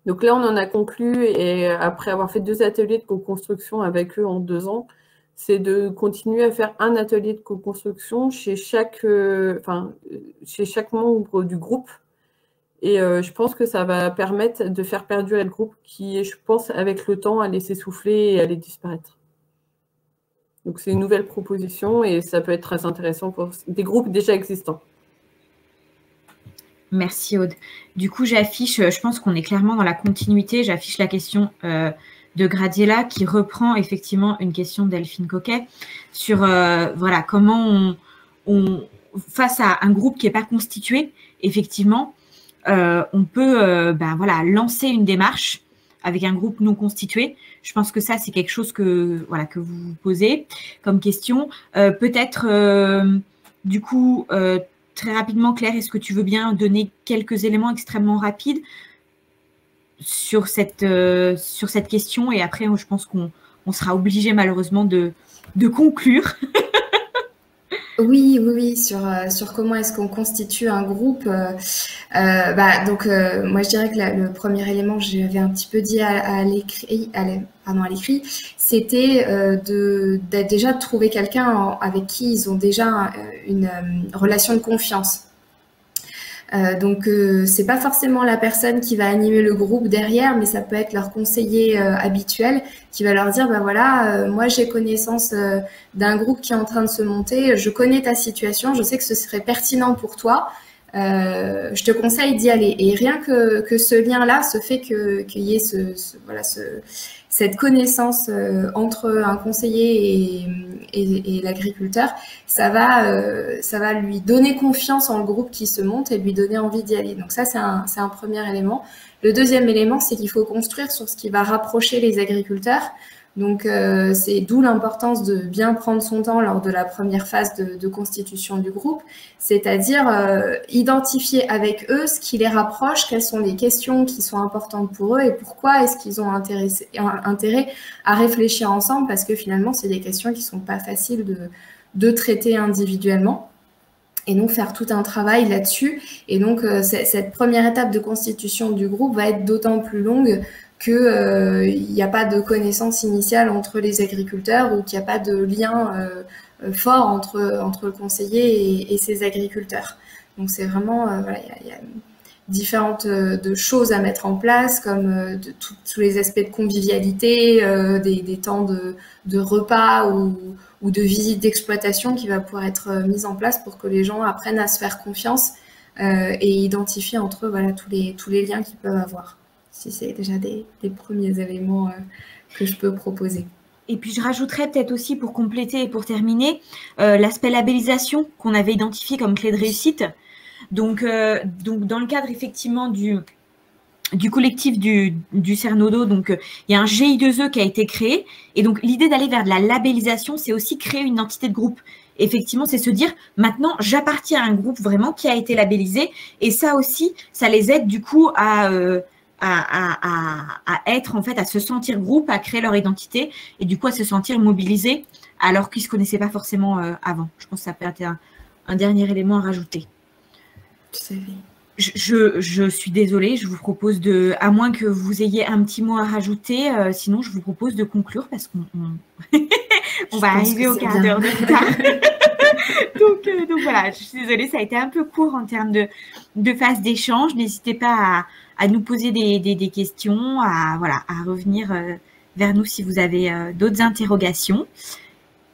Donc là, on en a conclu, et après avoir fait 2 ateliers de co-construction avec eux en 2 ans, c'est de continuer à faire un atelier de co-construction chez chaque membre du groupe. Et je pense que ça va permettre de faire perdurer le groupe qui, je pense, avec le temps, allait s'essouffler et allait disparaître. Donc, c'est une nouvelle proposition et ça peut être très intéressant pour des groupes déjà existants. Merci Aude. Du coup, je pense qu'on est clairement dans la continuité, j'affiche la question de Gradiela qui reprend effectivement une question de Delphine Coquet sur voilà, comment face à un groupe qui n'est pas constitué, effectivement, on peut voilà, lancer une démarche avec un groupe non constitué. Je pense que ça, c'est quelque chose que vous vous posez comme question. Peut-être, du coup, très rapidement, Claire, est-ce que tu veux bien donner quelques éléments extrêmement rapides sur cette question? Et après, je pense qu'on sera obligé malheureusement de conclure. Oui, sur comment est-ce qu'on constitue un groupe. Moi, je dirais que le premier élément, j'avais un petit peu dit à l'écrit, c'était déjà de trouver quelqu'un avec qui ils ont déjà une relation de confiance. C'est pas forcément la personne qui va animer le groupe derrière, mais ça peut être leur conseiller habituel qui va leur dire moi j'ai connaissance d'un groupe qui est en train de se monter, je connais ta situation, je sais que ce serait pertinent pour toi, je te conseille d'y aller. Et rien que ce lien-là se fait qu'il y ait cette connaissance entre un conseiller et l'agriculteur, ça va lui donner confiance en le groupe qui se monte et lui donner envie d'y aller. Donc ça, c'est un premier élément. Le deuxième élément, c'est qu'il faut construire sur ce qui va rapprocher les agriculteurs. Donc, c'est d'où l'importance de bien prendre son temps lors de la première phase de constitution du groupe, c'est-à-dire identifier avec eux ce qui les rapproche, quelles sont les questions qui sont importantes pour eux et pourquoi est-ce qu'ils ont intérêt à réfléchir ensemble, parce que finalement, c'est des questions qui sont pas faciles de traiter individuellement. Et donc, faire tout un travail là-dessus. Et donc, cette première étape de constitution du groupe va être d'autant plus longue qu'il n'y a pas de connaissance initiale entre les agriculteurs ou qu'il n'y a pas de lien fort entre le conseiller et ses agriculteurs. Donc, c'est vraiment, voilà, il y a différentes de choses à mettre en place, comme tous les aspects de convivialité, des temps de repas ou de visite d'exploitation qui va pouvoir être mise en place pour que les gens apprennent à se faire confiance et identifier entre eux, voilà, tous les liens qu'ils peuvent avoir. Si c'est déjà des premiers éléments que je peux proposer. Et puis, je rajouterais peut-être aussi, pour compléter et pour terminer, l'aspect labellisation qu'on avait identifié comme clé de réussite. Donc, dans le cadre, effectivement, du collectif du Cernodo, donc il y a un GI2E qui a été créé. Et donc, l'idée d'aller vers de la labellisation, c'est aussi créer une identité de groupe. Effectivement, c'est se dire, maintenant, j'appartiens à un groupe vraiment qui a été labellisé. Et ça aussi, ça les aide du coup à être, en fait, à se sentir groupe, à créer leur identité et du coup à se sentir mobilisés alors qu'ils ne se connaissaient pas forcément avant. Je pense que ça peut être un dernier élément à rajouter. Tout à fait. Je suis désolée, je vous propose à moins que vous ayez un petit mot à rajouter, sinon je vous propose de conclure parce qu'on on va arriver au quart d'heure de retard. donc voilà, je suis désolée, ça a été un peu court en termes de phase d'échange. N'hésitez pas à nous poser des questions, à revenir vers nous si vous avez d'autres interrogations.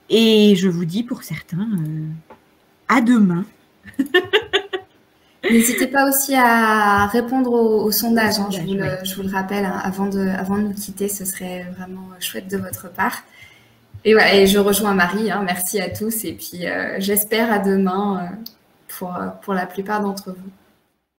Et je vous dis pour certains, à demain. N'hésitez pas aussi à répondre au sondage, hein, je vous le rappelle, hein, avant de nous quitter, ce serait vraiment chouette de votre part. Et, voilà, et je rejoins Marie, hein, merci à tous et puis j'espère à demain pour la plupart d'entre vous.